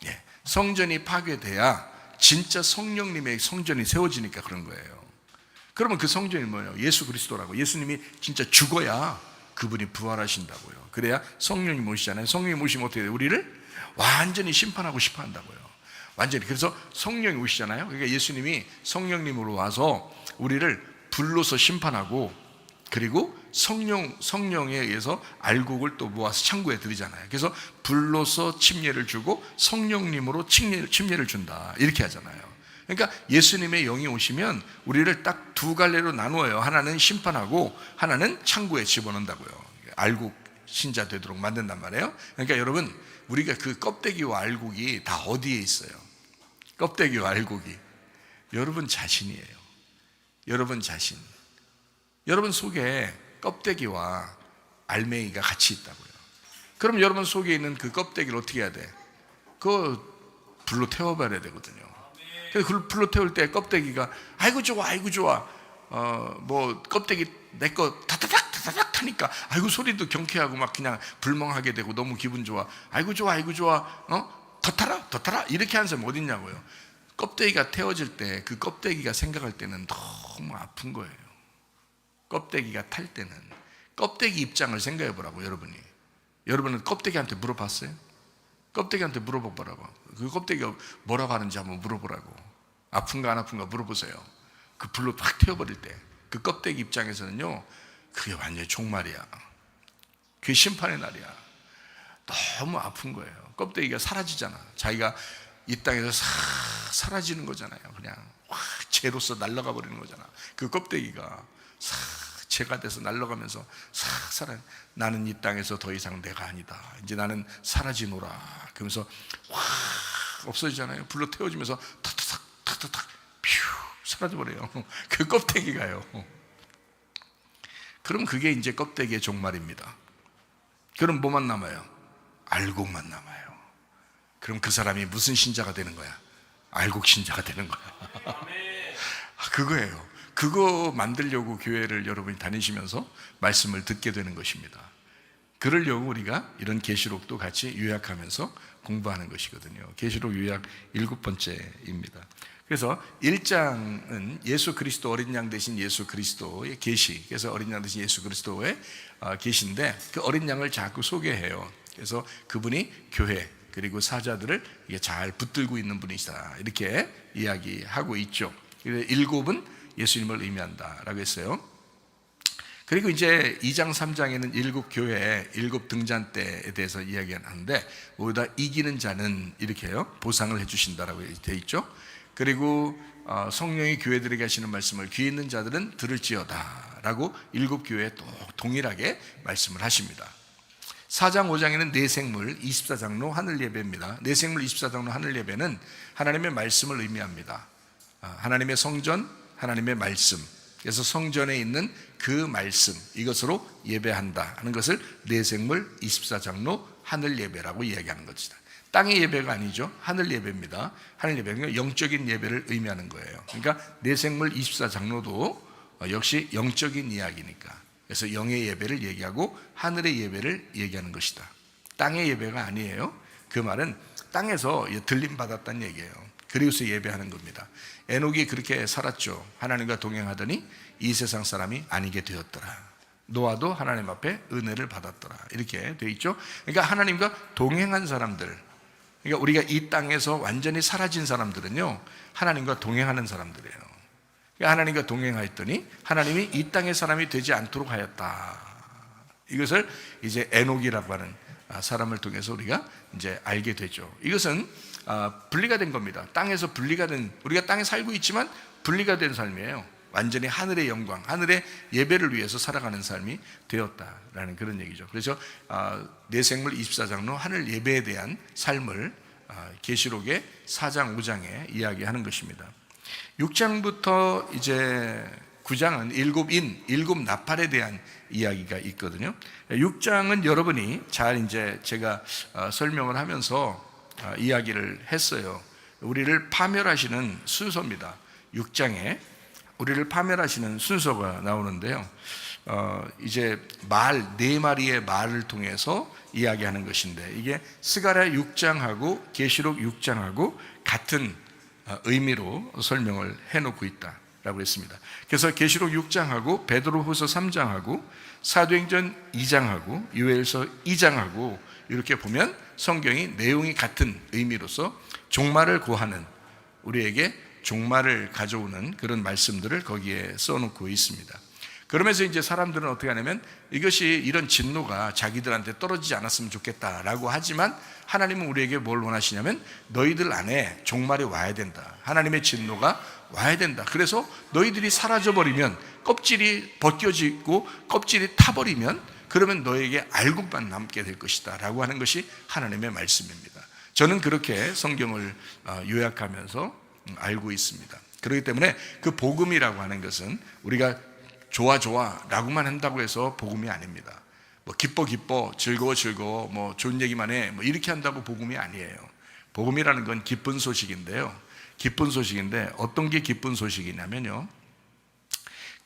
예. 성전이 파괴돼야 진짜 성령님의 성전이 세워지니까 그런 거예요. 그러면 그 성전이 뭐예요? 예수 그리스도라고. 예수님이 진짜 죽어야 그분이 부활하신다고요. 그래야 성령님 오시잖아요. 성령님 오시면 어떻게 돼요? 우리를 완전히 심판하고 싶어 한다고요. 완전히. 그래서 성령이 오시잖아요. 그러니까 예수님이 성령님으로 와서 우리를 불로서 심판하고, 그리고 성령에 의해서 알곡을 또 모아서 창고에 들이잖아요. 그래서 불로서 침례를 주고 성령님으로 침례를 준다, 이렇게 하잖아요. 그러니까 예수님의 영이 오시면 우리를 딱 두 갈래로 나누어요. 하나는 심판하고 하나는 창고에 집어넣는다고요. 알곡 신자 되도록 만든단 말이에요. 그러니까 여러분, 우리가 그 껍데기와 알곡이 다 어디에 있어요? 껍데기와 알곡이 여러분 자신이에요. 여러분 자신. 여러분 속에 껍데기와 알맹이가 같이 있다고요. 그럼 여러분 속에 있는 그 껍데기를 어떻게 해야 돼? 그거 불로 태워버려야 되거든요. 그래서 그 불로 태울 때 껍데기가 아이고 좋아, 아이고 좋아, 뭐 껍데기 내 거 타타닥 타니까 아이고 소리도 경쾌하고 막 그냥 불멍하게 되고 너무 기분 좋아. 아이고 좋아, 아이고 좋아. 더 타라 이렇게 하는 사람 어디 있냐고요. 껍데기가 태워질 때 그 껍데기가 생각할 때는 너무 아픈 거예요. 껍데기가 탈 때는 껍데기 입장을 생각해 보라고. 여러분은 껍데기한테 물어봤어요? 껍데기한테 물어보라고. 그 껍데기가 뭐라고 하는지 한번 물어보라고. 아픈가 안 아픈가 물어보세요. 그 불로 팍 태워버릴 때 그 껍데기 입장에서는요, 그게 완전히 종말이야. 그게 심판의 날이야. 너무 아픈 거예요. 껍데기가 사라지잖아. 자기가 이 땅에서 싹 사라지는 거잖아요. 그냥 확 죄로서 날아가 버리는 거잖아. 그 껍데기가 싹 죄가 돼서 날아가면서 싹 사라. 나는 이 땅에서 더 이상 내가 아니다. 이제 나는 사라지노라. 그러면서 확 없어지잖아요. 불로 태워지면서 탁탁탁 퓨 사라져 버려요. 그 껍데기가요. 그럼 그게 이제 껍데기의 종말입니다. 그럼 뭐만 남아요? 알곡만 남아요. 그럼 그 사람이 무슨 신자가 되는 거야? 알곡 신자가 되는 거야. 그거예요. 그거 만들려고 교회를 여러분이 다니시면서 말씀을 듣게 되는 것입니다. 그러려고 우리가 이런 계시록도 같이 요약하면서 공부하는 것이거든요. 계시록 요약 7번째입니다. 그래서 1장은 예수 그리스도, 어린 양 대신 예수 그리스도의 계시. 그래서 어린 양 대신 예수 그리스도의 계시인데, 그 어린 양을 자꾸 소개해요. 그래서 그분이 교회 그리고 사자들을 잘 붙들고 있는 분이시다, 이렇게 이야기하고 있죠. 7은 예수님을 의미한다라고 했어요. 그리고 이제 2장 3장에는 7 교회 7 등잔 때에 대해서 이야기하는데, 모두 다 이기는 자는 이렇게 해요, 보상을 해주신다라고 되어 있죠. 그리고 성령이 교회들에게 하시는 말씀을 귀 있는 자들은 들을지어다 라고 7 교회에 또 동일하게 말씀을 하십니다. 4장 5장에는 내생물 24장로 하늘 예배입니다. 내생물 24장로 하늘 예배는 하나님의 말씀을 의미합니다. 하나님의 성전, 하나님의 말씀. 그래서 성전에 있는 그 말씀, 이것으로 예배한다 하는 것을 내생물 24장로 하늘 예배라고 이야기하는 것이다. 땅의 예배가 아니죠. 하늘 예배입니다. 하늘 예배는 영적인 예배를 의미하는 거예요. 그러니까 내생물 24장로도 역시 영적인 이야기니까, 그래서 영의 예배를 얘기하고 하늘의 예배를 얘기하는 것이다. 땅의 예배가 아니에요. 그 말은 땅에서 들림 받았다는 얘기예요. 그리고서 예배하는 겁니다. 에녹이 그렇게 살았죠. 하나님과 동행하더니 이 세상 사람이 아니게 되었더라. 노아도 하나님 앞에 은혜를 받았더라, 이렇게 되어 있죠. 그러니까 하나님과 동행한 사람들, 그러니까 우리가 이 땅에서 완전히 사라진 사람들은요, 하나님과 동행하는 사람들이에요. 그러니까 하나님과 동행하였더니 하나님이 이 땅의 사람이 되지 않도록 하였다. 이것을 이제 에녹이라고 하는 사람을 통해서 우리가 이제 알게 되죠. 이것은 분리가 된 겁니다. 땅에서 분리가 된, 우리가 땅에 살고 있지만 분리가 된 삶이에요. 완전히 하늘의 영광, 하늘의 예배를 위해서 살아가는 삶이 되었다라는 그런 얘기죠. 그래서 내생물 24장로 하늘 예배에 대한 삶을 계시록의 4장 5장에 이야기하는 것입니다. 6장부터 이제 9장은 7 나팔에 대한 이야기가 있거든요. 6장은 여러분이 잘 이제 제가 설명을 하면서 이야기를 했어요. 우리를 파멸하시는 순서입니다. 6장에 우리를 파멸하시는 순서가 나오는데요. 이제 네 마리의 말을 통해서 이야기하는 것인데, 이게 스가랴 6장하고 계시록 6장하고 같은 의미로 설명을 해놓고 있다라고 했습니다. 그래서 계시록 6장하고 베드로후서 3장하고 사도행전 2장하고 요엘서 2장하고 이렇게 보면 성경이 내용이 같은 의미로서 종말을 고하는, 우리에게 종말을 가져오는 그런 말씀들을 거기에 써놓고 있습니다. 그러면서 이제 사람들은 어떻게 하냐면, 이것이 이런 진노가 자기들한테 떨어지지 않았으면 좋겠다라고 하지만, 하나님은 우리에게 뭘 원하시냐면 너희들 안에 종말이 와야 된다, 하나님의 진노가 와야 된다. 그래서 너희들이 사라져버리면, 껍질이 벗겨지고 껍질이 타버리면, 그러면 너에게 알곡만 남게 될 것이다 라고 하는 것이 하나님의 말씀입니다. 저는 그렇게 성경을 요약하면서 알고 있습니다. 그렇기 때문에 그 복음이라고 하는 것은 우리가 좋아 라고만 한다고 해서 복음이 아닙니다. 뭐 기뻐 즐거워 뭐 좋은 얘기만 해 뭐 이렇게 한다고 복음이 아니에요. 복음이라는 건 기쁜 소식인데요. 기쁜 소식인데 어떤 게 기쁜 소식이냐면요,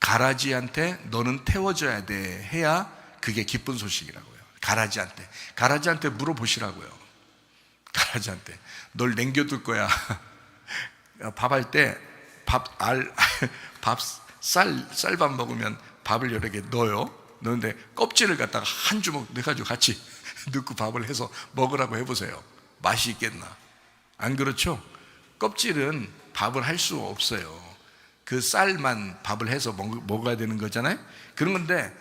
가라지한테 너는 태워져야 돼 해야 그게 기쁜 소식이라고요. 가라지한테 물어보시라고요. 가라지한테 널 남겨둘 거야. 밥할 때 쌀밥 먹으면 밥을 여러 개 넣어요. 넣는데 껍질을 갖다가 한 주먹 넣어가지고 같이 넣고 밥을 해서 먹으라고 해보세요. 맛이 있겠나? 안 그렇죠? 껍질은 밥을 할 수 없어요. 그 쌀만 밥을 해서 먹어야 되는 거잖아요. 그런 건데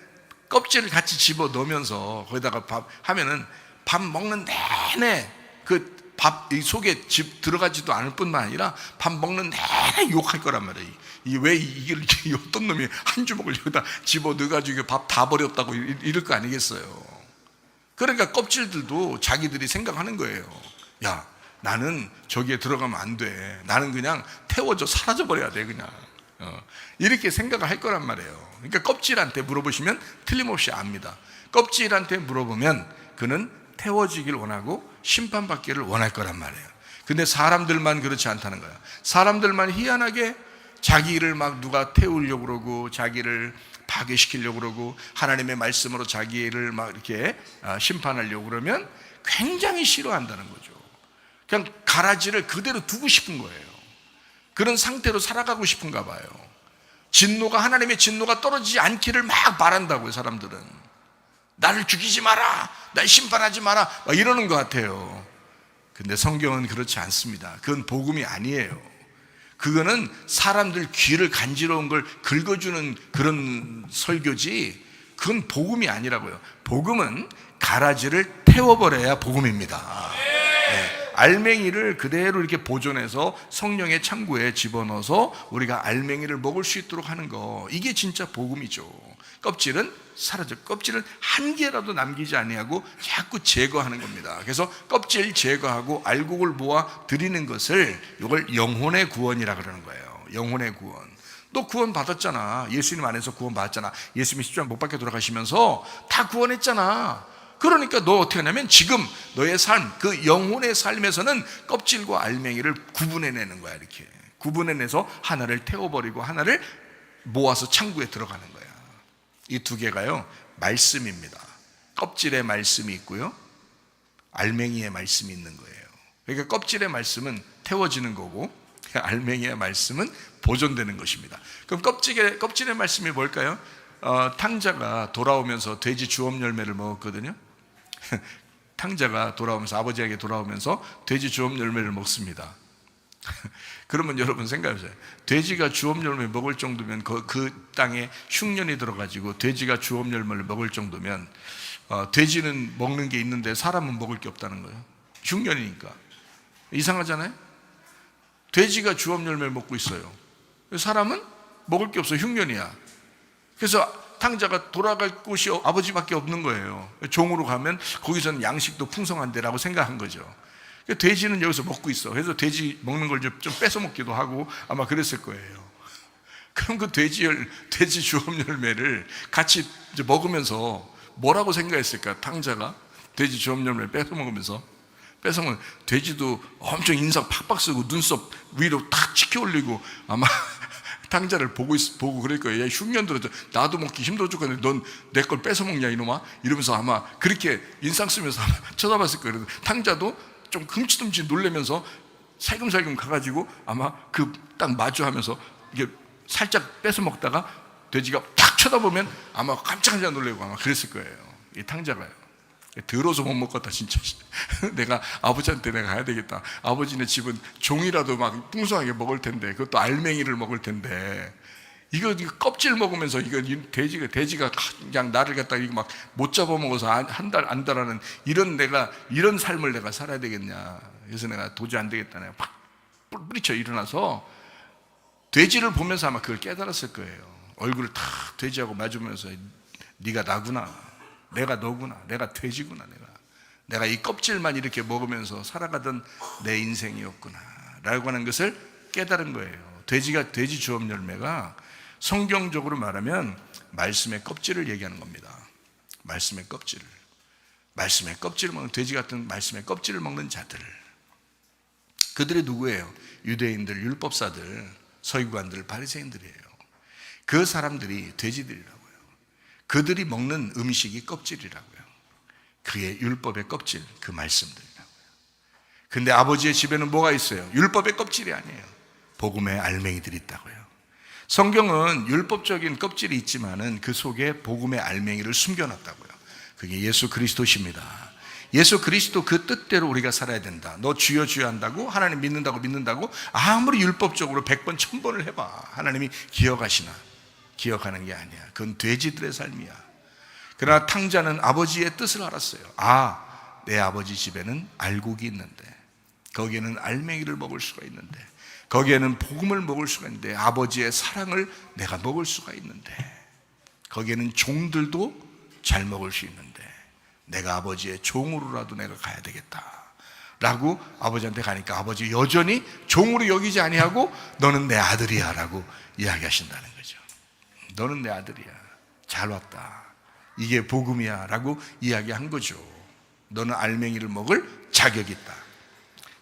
껍질을 같이 집어 넣으면서 거기다가 밥 하면은 밥 먹는 내내 그 밥 이 속에 들어가지도 않을 뿐만 아니라 밥 먹는 내내 욕할 거란 말이에요. 왜 이게 어떤 놈이 한 주먹을 여기다 집어 넣어가지고 밥 다 버렸다고 이럴 거 아니겠어요. 그러니까 껍질들도 자기들이 생각하는 거예요. 야, 나는 저기에 들어가면 안 돼. 나는 그냥 태워져 사라져 버려야 돼 그냥. 이렇게 생각을 할 거란 말이에요. 그러니까 껍질한테 물어보시면 틀림없이 압니다. 껍질한테 물어보면 그는 태워지길 원하고 심판받기를 원할 거란 말이에요. 근데 사람들만 그렇지 않다는 거야. 사람들만 희한하게 자기 일을 막 누가 태우려고 그러고 자기를 파괴시키려고 그러고 하나님의 말씀으로 자기 일을 막 이렇게 심판하려고 그러면 굉장히 싫어한다는 거죠. 그냥 가라지를 그대로 두고 싶은 거예요. 그런 상태로 살아가고 싶은가 봐요. 하나님의 진노가 떨어지지 않기를 막 바란다고요. 사람들은 나를 죽이지 마라, 날 심판하지 마라 막 이러는 것 같아요. 근데 성경은 그렇지 않습니다. 그건 복음이 아니에요. 그거는 사람들 귀를 간지러운 걸 긁어주는 그런 설교지, 그건 복음이 아니라고요. 복음은 가라지를 태워버려야 복음입니다. 네. 알맹이를 그대로 이렇게 보존해서 성령의 창고에 집어넣어서 우리가 알맹이를 먹을 수 있도록 하는 거, 이게 진짜 복음이죠. 껍질은 사라져, 껍질은 한 개라도 남기지 아니하고 자꾸 제거하는 겁니다. 그래서 껍질 제거하고 알곡을 모아 드리는 것을, 이걸 영혼의 구원이라 그러는 거예요. 영혼의 구원. 너 구원 받았잖아. 예수님 안에서 구원 받았잖아. 예수님이 십자가 못 박혀 돌아가시면서 다 구원했잖아. 그러니까 너 어떻게 하냐면 지금 너의 삶, 그 영혼의 삶에서는 껍질과 알맹이를 구분해내는 거야. 이렇게 구분해내서 하나를 태워버리고 하나를 모아서 창구에 들어가는 거야. 이 두 개가요 말씀입니다. 껍질의 말씀이 있고요, 알맹이의 말씀이 있는 거예요. 그러니까 껍질의 말씀은 태워지는 거고 알맹이의 말씀은 보존되는 것입니다. 그럼 껍질의 말씀이 뭘까요? 탕자가 돌아오면서 돼지 주업 열매를 먹었거든요. 탕자가 돌아오면서, 아버지에게 돌아오면서 돼지 주업 열매를 먹습니다. 그러면 여러분 생각해보세요. 돼지가 주업 열매 먹을 정도면 그 땅에 흉년이 들어가지고 돼지가 주업 열매를 먹을 정도면 돼지는 먹는 게 있는데 사람은 먹을 게 없다는 거예요. 흉년이니까. 이상하잖아요. 돼지가 주업 열매를 먹고 있어요. 사람은 먹을 게 없어. 흉년이야. 그래서 탕자가 돌아갈 곳이 아버지밖에 없는 거예요. 종으로 가면 거기서는 양식도 풍성한데라고 생각한 거죠. 돼지는 여기서 먹고 있어. 그래서 돼지 먹는 걸 좀 뺏어 먹기도 하고 아마 그랬을 거예요. 그럼 그 돼지 주업 열매를 같이 이제 먹으면서 뭐라고 생각했을까? 탕자가 돼지 주업 열매를 뺏어 먹으면 돼지도 엄청 인상 팍팍 쓰고 눈썹 위로 탁 치켜 올리고 아마 탕자를 보고 그럴 거예요. 야, 흉년 들어서 나도 먹기 힘들어 죽겠는데 넌 내 걸 뺏어 먹냐 이놈아? 이러면서 아마 그렇게 인상 쓰면서 아마 쳐다봤을 거예요. 탕자도 좀 흠칫흠칫 놀라면서 살금살금 가가지고 아마 그 딱 마주하면서 이게 살짝 뺏어 먹다가 돼지가 탁 쳐다보면 아마 깜짝깜짝 놀라고 아마 그랬을 거예요. 이 탕자가요. 더러워서 못 먹겠다 진짜. 내가 아버지한테 내가 가야 되겠다. 아버지네 집은 종이라도 막 풍성하게 먹을 텐데 그것도 알맹이를 먹을 텐데 이거 껍질 먹으면서 이거 돼지가 그냥 나를 갖다 이거 막 못 잡아먹어서 한 달 안달하는 이런 삶을 내가 살아야 되겠냐. 그래서 내가 도저히 안 되겠다. 내가 팍 뿌리쳐 일어나서 돼지를 보면서 아마 그걸 깨달았을 거예요. 얼굴을 탁 돼지하고 마주보면서 네가 나구나, 내가 너구나, 내가 돼지구나, 내가 이 껍질만 이렇게 먹으면서 살아가던 내 인생이었구나 라고 하는 것을 깨달은 거예요. 돼지 주업 열매가 성경적으로 말하면 말씀의 껍질을 얘기하는 겁니다. 말씀의 껍질을 먹는 돼지 같은 말씀의 껍질을 먹는 자들, 그들이 누구예요? 유대인들, 율법사들, 서기관들, 바리새인들이에요. 그 사람들이 돼지들이라고요. 그들이 먹는 음식이 껍질이라고요. 그게 율법의 껍질, 그 말씀들이라고요. 근데 아버지의 집에는 뭐가 있어요? 율법의 껍질이 아니에요. 복음의 알맹이들이 있다고요. 성경은 율법적인 껍질이 있지만은 그 속에 복음의 알맹이를 숨겨놨다고요. 그게 예수 그리스도십니다. 예수 그리스도 그 뜻대로 우리가 살아야 된다. 너 주여 주여 한다고 하나님 믿는다고 아무리 율법적으로 100번 1000번을 해봐 하나님이 기억하시나? 기억하는 게 아니야. 그건 돼지들의 삶이야. 그러나 탕자는 아버지의 뜻을 알았어요. 내 아버지 집에는 알곡이 있는데, 거기에는 알맹이를 먹을 수가 있는데, 거기에는 복음을 먹을 수가 있는데, 아버지의 사랑을 내가 먹을 수가 있는데, 거기에는 종들도 잘 먹을 수 있는데 내가 아버지의 종으로라도 내가 가야 되겠다 라고 아버지한테 가니까 아버지 여전히 종으로 여기지 아니하고 너는 내 아들이야 라고 이야기하신다는 거죠. 너는 내 아들이야, 잘 왔다, 이게 복음이야 라고 이야기한 거죠. 너는 알맹이를 먹을 자격이 있다.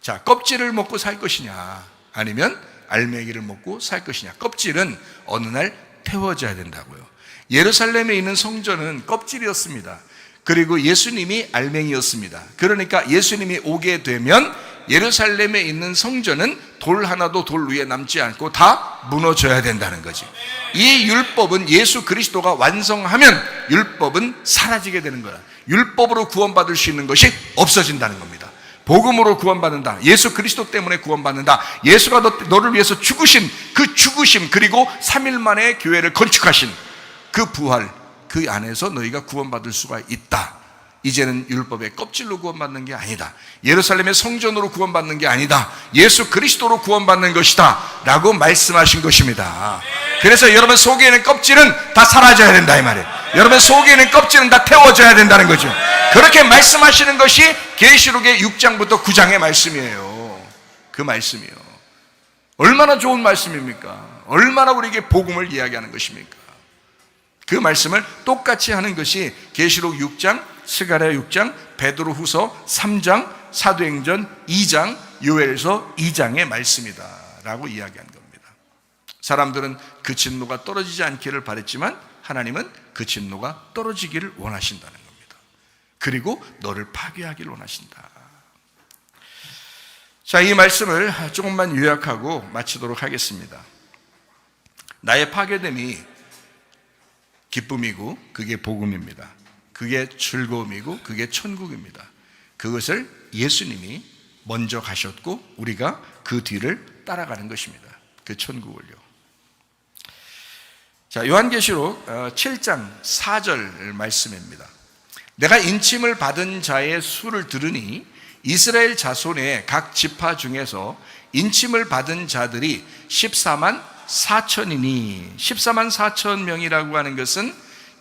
자, 껍질을 먹고 살 것이냐 아니면 알맹이를 먹고 살 것이냐. 껍질은 어느 날 태워져야 된다고요. 예루살렘에 있는 성전은 껍질이었습니다. 그리고 예수님이 알맹이였습니다. 그러니까 예수님이 오게 되면 예루살렘에 있는 성전은 돌 하나도 돌 위에 남지 않고 다 무너져야 된다는 거지. 이 율법은 예수 그리스도가 완성하면 율법은 사라지게 되는 거야. 율법으로 구원받을 수 있는 것이 없어진다는 겁니다. 복음으로 구원받는다. 예수 그리스도 때문에 구원받는다. 예수가 너를 위해서 죽으신 그 죽으심, 그리고 3일 만에 교회를 건축하신 그 부활, 그 안에서 너희가 구원받을 수가 있다. 이제는 율법의 껍질로 구원받는 게 아니다. 예루살렘의 성전으로 구원받는 게 아니다. 예수 그리스도로 구원받는 것이다 라고 말씀하신 것입니다. 그래서 여러분 속에 있는 껍질은 다 사라져야 된다 이 말이에요. 여러분 속에 있는 껍질은 다 태워져야 된다는 거죠. 그렇게 말씀하시는 것이 계시록의 6장부터 9장의 말씀이에요. 그 말씀이요. 얼마나 좋은 말씀입니까? 얼마나 우리에게 복음을 이야기하는 것입니까? 그 말씀을 똑같이 하는 것이 계시록 6장, 스가랴 6장, 베드로후서 3장, 사도행전 2장, 요엘서 2장의 말씀이다 라고 이야기한 겁니다. 사람들은 그 진노가 떨어지지 않기를 바랬지만 하나님은 그 진노가 떨어지기를 원하신다는 겁니다. 그리고 너를 파괴하기를 원하신다. 자, 이 말씀을 조금만 요약하고 마치도록 하겠습니다. 나의 파괴됨이 기쁨이고 그게 복음입니다. 그게 즐거움이고 그게 천국입니다. 그것을 예수님이 먼저 가셨고 우리가 그 뒤를 따라가는 것입니다. 그 천국을요. 자, 요한계시록 7장 4절 말씀입니다. 내가 인침을 받은 자의 수를 들으니 이스라엘 자손의 각 지파 중에서 인침을 받은 자들이 14만 4천이니 14만 4천 명이라고 하는 것은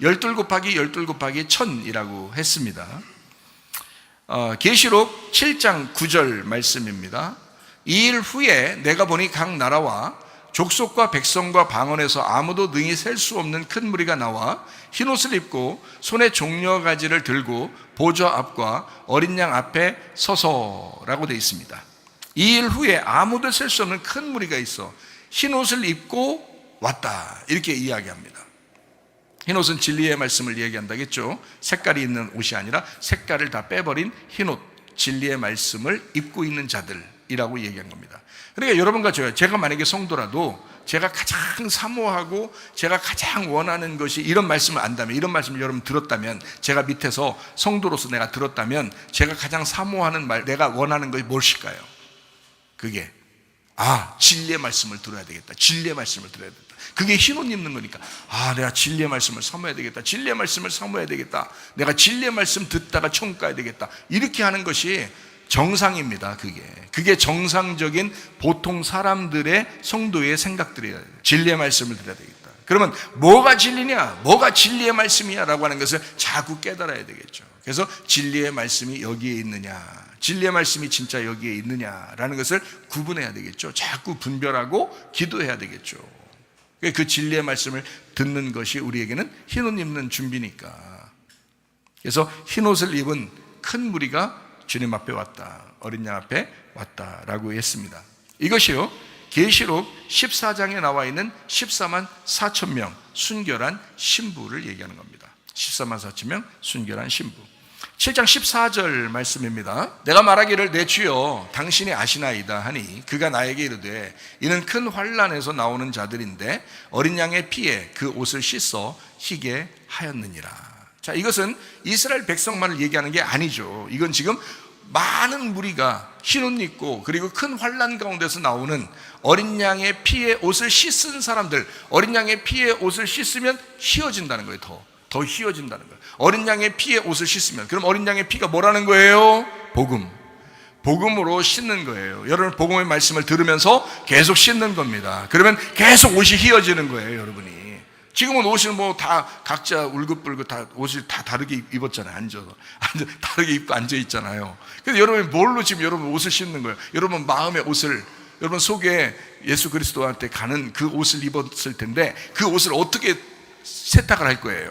12 곱하기 12 곱하기 1000이라고 했습니다. 계시록 7장 9절 말씀입니다. 이 일 후에 내가 보니 각 나라와 족속과 백성과 방언에서 아무도 능히 셀 수 없는 큰 무리가 나와 흰옷을 입고 손에 종려가지를 들고 보좌 앞과 어린 양 앞에 서서라고 되어 있습니다. 이 일 후에 아무도 셀 수 없는 큰 무리가 있어. 흰옷을 입고 왔다 이렇게 이야기합니다. 흰옷은 진리의 말씀을 얘기한다겠죠. 색깔이 있는 옷이 아니라 색깔을 다 빼버린 흰옷, 진리의 말씀을 입고 있는 자들이라고 얘기한 겁니다. 그러니까 여러분과 제가 만약에 성도라도 제가 가장 사모하고 제가 가장 원하는 것이 이런 말씀을 안다면, 이런 말씀을 여러분 들었다면, 제가 밑에서 성도로서 내가 들었다면 제가 가장 사모하는 말, 내가 원하는 것이 무엇일까요? 그게 진리의 말씀을 들어야 되겠다. 진리의 말씀을 들어야 되겠다. 그게 흰옷 입는 거니까 내가 진리의 말씀을 사모해야 되겠다. 진리의 말씀을 사모해야 되겠다. 내가 진리의 말씀 듣다가 천국 가야 되겠다. 이렇게 하는 것이 정상입니다. 그게 정상적인 보통 사람들의 성도의 생각들이에요. 진리의 말씀을 들어야 되겠다. 그러면 뭐가 진리냐, 뭐가 진리의 말씀이야 라고 하는 것을 자꾸 깨달아야 되겠죠. 그래서 진리의 말씀이 여기에 있느냐, 진리의 말씀이 진짜 여기에 있느냐라는 것을 구분해야 되겠죠. 자꾸 분별하고 기도해야 되겠죠. 그 진리의 말씀을 듣는 것이 우리에게는 흰옷 입는 준비니까. 그래서 흰옷을 입은 큰 무리가 주님 앞에 왔다, 어린 양 앞에 왔다라고 했습니다. 이것이요, 계시록 14장에 나와 있는 14만 4천 명 순결한 신부를 얘기하는 겁니다. 14만 4천 명 순결한 신부. 7장 14절 말씀입니다. 내가 말하기를 내 주여 당신이 아시나이다 하니 그가 나에게 이르되 이는 큰 환난에서 나오는 자들인데 어린 양의 피에 그 옷을 씻어 희게 하였느니라. 자, 이것은 이스라엘 백성만을 얘기하는 게 아니죠. 이건 지금 많은 무리가 흰옷 입고 그리고 큰 환난 가운데서 나오는 어린 양의 피에 옷을 씻은 사람들, 어린 양의 피에 옷을 씻으면 휘어진다는 거예요. 더 휘어진다는 거예요. 어린 양의 피에 옷을 씻으면, 그럼 어린 양의 피가 뭐라는 거예요? 복음으로 씻는 거예요. 여러분 복음의 말씀을 들으면서 계속 씻는 겁니다. 그러면 계속 옷이 휘어지는 거예요, 여러분이. 지금은 옷을 다 각자 울긋불긋 다 옷을 다 다르게 입었잖아요. 앉아서 다르게 입고 앉아 있잖아요. 그래서 여러분이 뭘로 지금 여러분 옷을 씻는 거예요? 여러분 마음의 옷을, 여러분 속에 예수 그리스도한테 가는 그 옷을 입었을 텐데 그 옷을 어떻게 세탁을 할 거예요?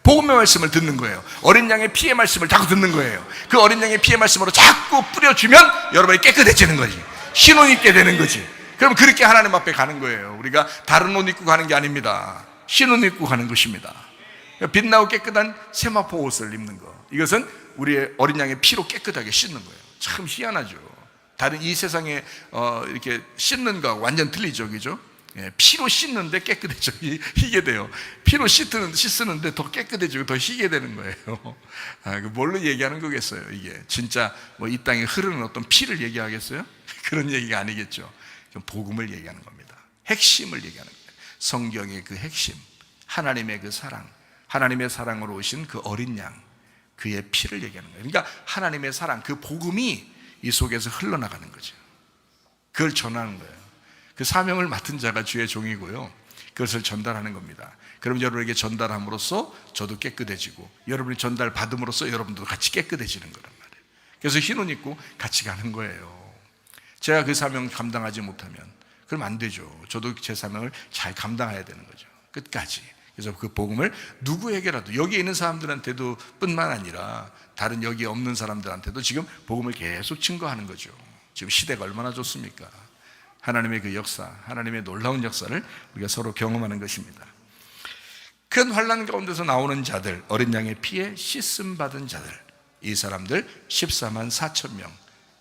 복음의 말씀을 듣는 거예요. 어린 양의 피의 말씀을 자꾸 듣는 거예요. 그 어린 양의 피의 말씀으로 자꾸 뿌려주면 여러분이 깨끗해지는 거지. 흰옷 입게 되는 거지. 그럼 그렇게 하나님 앞에 가는 거예요. 우리가 다른 옷 입고 가는 게 아닙니다. 흰옷 입고 가는 것입니다. 빛나고 깨끗한 세마포 옷을 입는 거, 이것은 우리의 어린 양의 피로 깨끗하게 씻는 거예요. 참 희한하죠. 다른 이 세상에 이렇게 씻는 거하고 완전 틀리죠, 그죠? 피로 씻는데 깨끗해져, 희게 돼요. 피로 씻는데 더 깨끗해지고 더 희게 되는 거예요. 뭘로 얘기하는 거겠어요? 이게 진짜 이 땅에 흐르는 어떤 피를 얘기하겠어요? 그런 얘기가 아니겠죠. 복음을 얘기하는 겁니다. 핵심을 얘기하는 거예요. 성경의 그 핵심, 하나님의 그 사랑, 하나님의 사랑으로 오신 그 어린 양, 그의 피를 얘기하는 거예요. 그러니까 하나님의 사랑, 그 복음이 이 속에서 흘러나가는 거죠. 그걸 전하는 거예요. 그 사명을 맡은 자가 주의 종이고요, 그것을 전달하는 겁니다. 그럼 여러분에게 전달함으로써 저도 깨끗해지고, 여러분이 전달받음으로써 여러분도 같이 깨끗해지는 거란 말이에요. 그래서 흰옷 입고 같이 가는 거예요. 제가 그 사명 감당하지 못하면 그럼 안 되죠. 저도 제 사명을 잘 감당해야 되는 거죠, 끝까지. 그래서 그 복음을 누구에게라도, 여기 있는 사람들한테도 뿐만 아니라 다른 여기 없는 사람들한테도 지금 복음을 계속 증거하는 거죠. 지금 시대가 얼마나 좋습니까? 하나님의 그 역사, 하나님의 놀라운 역사를 우리가 서로 경험하는 것입니다. 큰 환난 가운데서 나오는 자들, 어린 양의 피에 씻음 받은 자들, 이 사람들 14만 4천 명,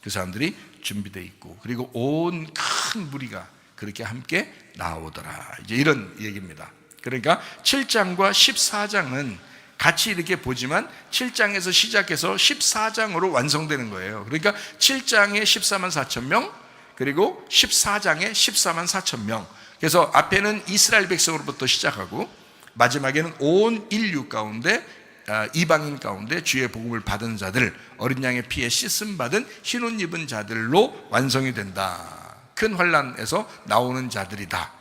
그 사람들이 준비되어 있고, 그리고 온 큰 무리가 그렇게 함께 나오더라, 이제 이런 얘기입니다. 그러니까 7장과 14장은 같이 이렇게 보지만 7장에서 시작해서 14장으로 완성되는 거예요. 그러니까 7장에 14만 4천 명, 그리고 14장에 14만 4천 명. 그래서 앞에는 이스라엘 백성으로부터 시작하고 마지막에는 온 인류 가운데, 이방인 가운데 주의 복음을 받은 자들, 어린 양의 피에 씻음 받은 흰옷 입은 자들로 완성이 된다. 큰 환난에서 나오는 자들이다.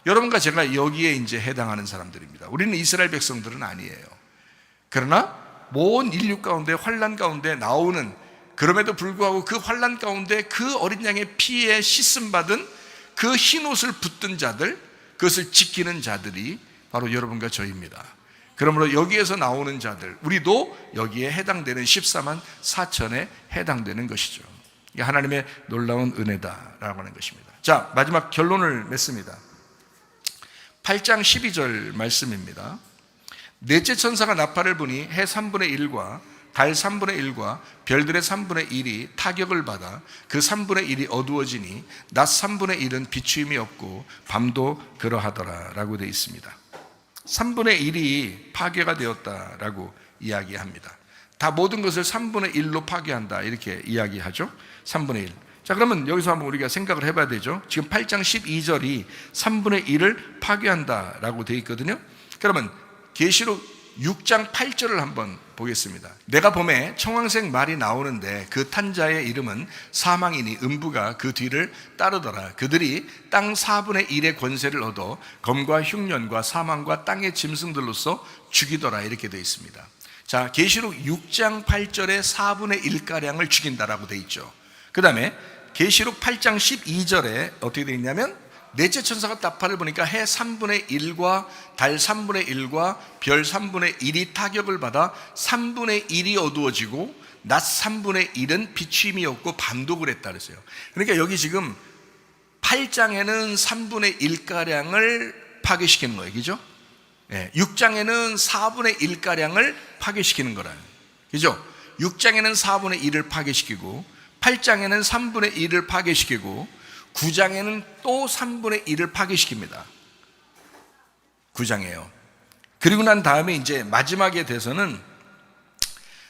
여러분과 제가 여기에 이제 해당하는 사람들입니다. 우리는 이스라엘 백성들은 아니에요. 그러나 모든 인류 가운데, 환난 가운데 나오는, 그럼에도 불구하고 그 환난 가운데 그 어린 양의 피에 씻음 받은 그 흰옷을 붙든 자들, 그것을 지키는 자들이 바로 여러분과 저희입니다. 그러므로 여기에서 나오는 자들, 우리도 여기에 해당되는 14만 4천에 해당되는 것이죠. 이게 하나님의 놀라운 은혜다라고 하는 것입니다. 자, 마지막 결론을 맺습니다. 8장 12절 말씀입니다. 넷째 천사가 나팔을 부니 해 3분의 1과 달 3분의 1과 별들의 3분의 1이 타격을 받아 그 3분의 1이 어두워지니 낮 3분의 1은 비추임이 없고 밤도 그러하더라 라고 되어 있습니다. 3분의 1이 파괴가 되었다라고 이야기합니다. 다 모든 것을 3분의 1로 파괴한다 이렇게 이야기하죠. 3분의 1. 자, 그러면 여기서 한번 우리가 생각을 해봐야 되죠. 지금 8장 12절이 3분의 1을 파괴한다라고 되어 있거든요. 그러면 계시록 6장 8절을 한번 보겠습니다. 내가 봄에 청황색 말이 나오는데 그 탄 자의 이름은 사망이니 음부가 그 뒤를 따르더라. 그들이 땅 4분의 1의 권세를 얻어 검과 흉년과 사망과 땅의 짐승들로서 죽이더라 이렇게 되어 있습니다. 자, 계시록 6장 8절에 4분의 1가량을 죽인다라고 되어 있죠. 그 다음에 계시록 8장 12절에 어떻게 되어 있냐면 넷째 천사가 나팔을 보니까 해 3분의 1과 달 3분의 1과 별 3분의 1이 타격을 받아 3분의 1이 어두워지고 낮 3분의 1은 비추임이 없고 밤도 그랬다 그랬어요. 그러니까 여기 지금 8장에는 3분의 1가량을 파괴시키는 거예요. 그죠? 6장에는 4분의 1가량을 파괴시키는 거라는. 그죠? 6장에는 4분의 1을 파괴시키고 8장에는 3분의 1을 파괴시키고 9장에는 또 3분의 1을 파괴시킵니다. 9장에요. 그리고 난 다음에 이제 마지막에 돼서는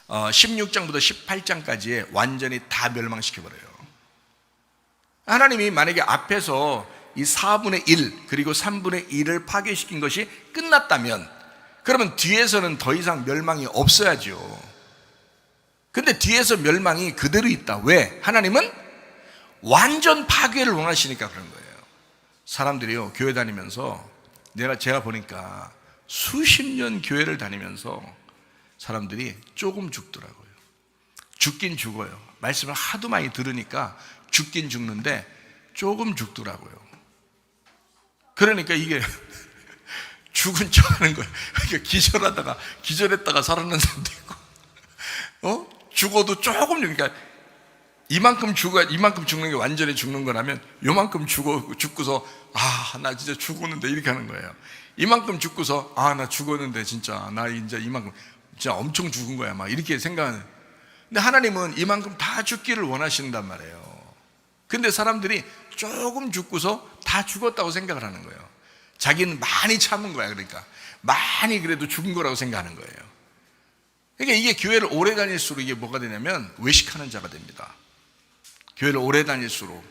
16장부터 18장까지에 완전히 다 멸망시켜버려요. 하나님이 만약에 앞에서 이 4분의 1 그리고 3분의 1을 파괴시킨 것이 끝났다면 그러면 뒤에서는 더 이상 멸망이 없어야죠. 근데 뒤에서 멸망이 그대로 있다. 왜? 하나님은 완전 파괴를 원하시니까 그런 거예요. 사람들이요, 교회 다니면서 제가 보니까 수십 년 교회를 다니면서 사람들이 조금 죽더라고요. 죽긴 죽어요. 말씀을 하도 많이 들으니까 죽긴 죽는데 조금 죽더라고요. 그러니까 이게 죽은 척 하는 거예요. 기절했다가 살아난 사람도 있고, 죽어도 조금, 그러니까 이만큼 죽는 게 완전히 죽는 거라면 요만큼 죽고서 나 진짜 죽었는데 이렇게 하는 거예요. 이만큼 죽고서 나 죽었는데 진짜 나 이제 이만큼 진짜 엄청 죽은 거야 막 이렇게 생각하는. 근데 하나님은 이만큼 다 죽기를 원하신단 말이에요. 근데 사람들이 조금 죽고서 다 죽었다고 생각을 하는 거예요. 자기는 많이 참은 거야. 그러니까 많이 그래도 죽은 거라고 생각하는 거예요. 그러니까 이게 교회를 오래 다닐수록 이게 뭐가 되냐면 외식하는 자가 됩니다. 교회를 오래 다닐수록.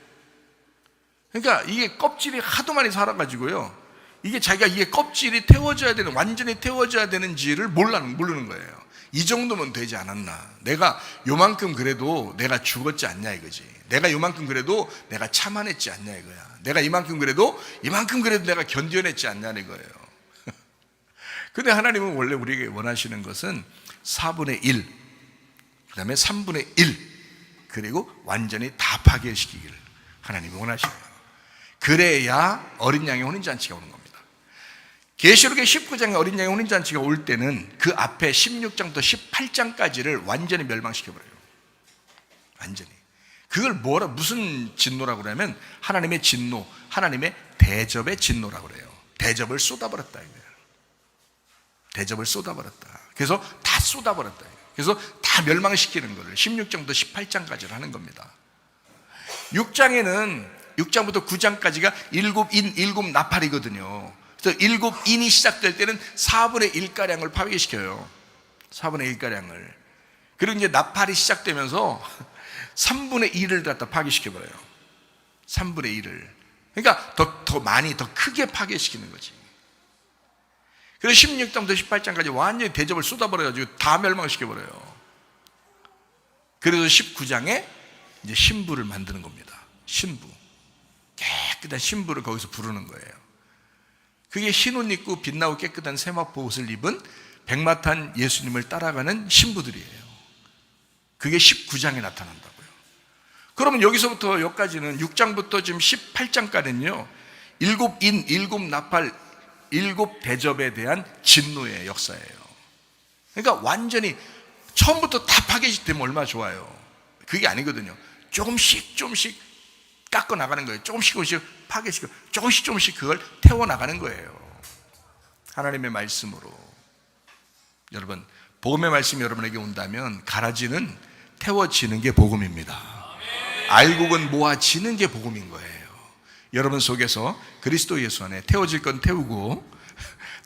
그러니까 이게 껍질이 하도 많이 살아가지고요, 이게 자기가 이게 껍질이 태워져야 되는, 완전히 태워져야 되는지를 모르는 거예요. 이 정도면 되지 않았나. 내가 요만큼 그래도 내가 죽었지 않냐 이거지. 내가 요만큼 그래도 내가 참아냈지 않냐 이거야. 내가 이만큼 그래도 내가 견뎌냈지 않냐 이거예요. 근데 하나님은 원래 우리에게 원하시는 것은 4분의 1, 그 다음에 3분의 1, 그리고 완전히 다 파괴시키기를 하나님이 원하시네요. 그래야 어린 양의 혼인잔치가 오는 겁니다. 계시록의 19장의 어린 양의 혼인잔치가 올 때는 그 앞에 16장부터 18장까지를 완전히 멸망시켜버려요. 완전히. 그걸 무슨 진노라고 그러냐면 하나님의 진노, 하나님의 대접의 진노라고 그래요. 대접을 쏟아버렸다 이거예요. 대접을 쏟아버렸다. 그래서 다 쏟아버렸다. 그래서 다 멸망시키는 거를 16장부터 18장까지를 하는 겁니다. 6장부터 9장까지가 7인 7나팔이거든요. 그래서 7인이 시작될 때는 4분의 1가량을 파괴시켜요. 4분의 1가량을. 그리고 이제 나팔이 시작되면서 3분의 1을 갖다 파괴시켜버려요. 3분의 1을. 그러니까 더 많이, 더 크게 파괴시키는 거지. 그래서 16장부터 18장까지 완전히 대접을 쏟아버려가지고 다 멸망시켜버려요. 그래서 19장에 이제 신부를 만드는 겁니다. 신부. 깨끗한 신부를 거기서 부르는 거예요. 그게 흰 옷 입고 빛나고 깨끗한 세마포 옷을 입은 백마탄 예수님을 따라가는 신부들이에요. 그게 19장에 나타난다고요. 그러면 여기서부터 여기까지는 6장부터 지금 18장까지는요, 7인, 7나팔, 7대접에 대한 진노의 역사예요. 그러니까 완전히 처음부터 다 파괴시키면 얼마나 좋아요. 그게 아니거든요. 조금씩 깎아 나가는 거예요. 조금씩 파괴시키고 조금씩 그걸 태워 나가는 거예요. 하나님의 말씀으로. 여러분, 복음의 말씀이 여러분에게 온다면 가라지는 태워지는 게 복음입니다. 알곡은 모아지는 게 복음인 거예요. 여러분 속에서 그리스도 예수 안에 태워질 건 태우고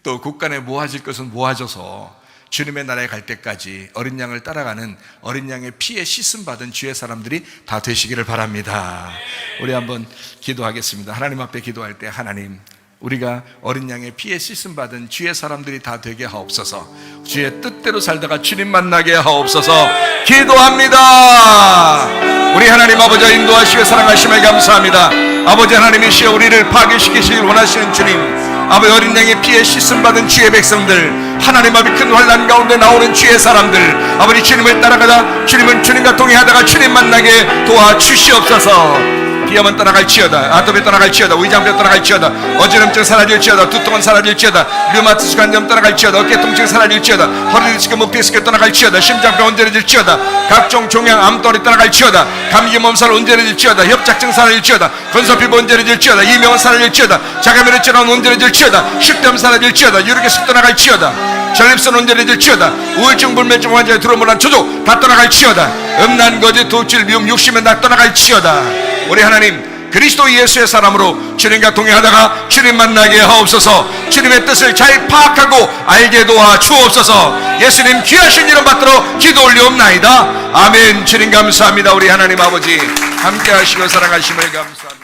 또 곳간에 모아질 것은 모아져서 주님의 나라에 갈 때까지 어린 양을 따라가는 어린 양의 피에 씻음 받은 주의 사람들이 다 되시기를 바랍니다. 우리 한번 기도하겠습니다. 하나님 앞에 기도할 때, 하나님, 우리가 어린 양의 피에 씻음 받은 주의 사람들이 다 되게 하옵소서. 주의 뜻대로 살다가 주님 만나게 하옵소서. 기도합니다. 우리 하나님 아버지 인도하시고 사랑하심을 감사합니다. 아버지 하나님이시여 우리를 파괴시키시길 원하시는 주님, 아버지 어린 양의 피에 씻음 받은 주의 백성들, 하나님 아버지 큰 환난 가운데 나오는 주의 사람들, 아버지 주님을 따라가다 주님은 주님과 동행하다가 주님 만나게 도와주시옵소서. 비염은 떠나갈지어다, 아토피 떠나갈지어다, 위장병 떠나갈지어다, 어지럼증 사라질지어다, 두통은 사라질지어다, 류마티스 관염 떠나갈지어다, 어깨 통증 사라질지어다, 허리 디스크, 목 디스크 떠나갈지어다, 심장병 온전해질지어다, 각종 종양 암떠리 떠나갈지어다, 감기 몸살 온전해질지어다, 협착증 사라질지어다, 건선피부 온전해질지어다, 이명은 사라질지어다, 자가면의 질환 온전해질지어다, 식도염 사라질지어다, 유력에서 떠나갈지어다, 전립선 온전해질지어다, 우울증 불면증 환자의 들어오는 조조 다 떠나갈지어다, 음란 거짓 도질 미움 욕심은 다 떠나갈지어다. 우리 하나님 그리스도 예수의 사람으로 주님과 동행하다가 주님 만나게 하옵소서. 주님의 뜻을 잘 파악하고 알게 도와 주옵소서. 예수님 귀하신 이름 받들어 기도 올리옵나이다. 아멘. 주님 감사합니다. 우리 하나님 아버지 함께 하시고 사랑하심을 감사합니다.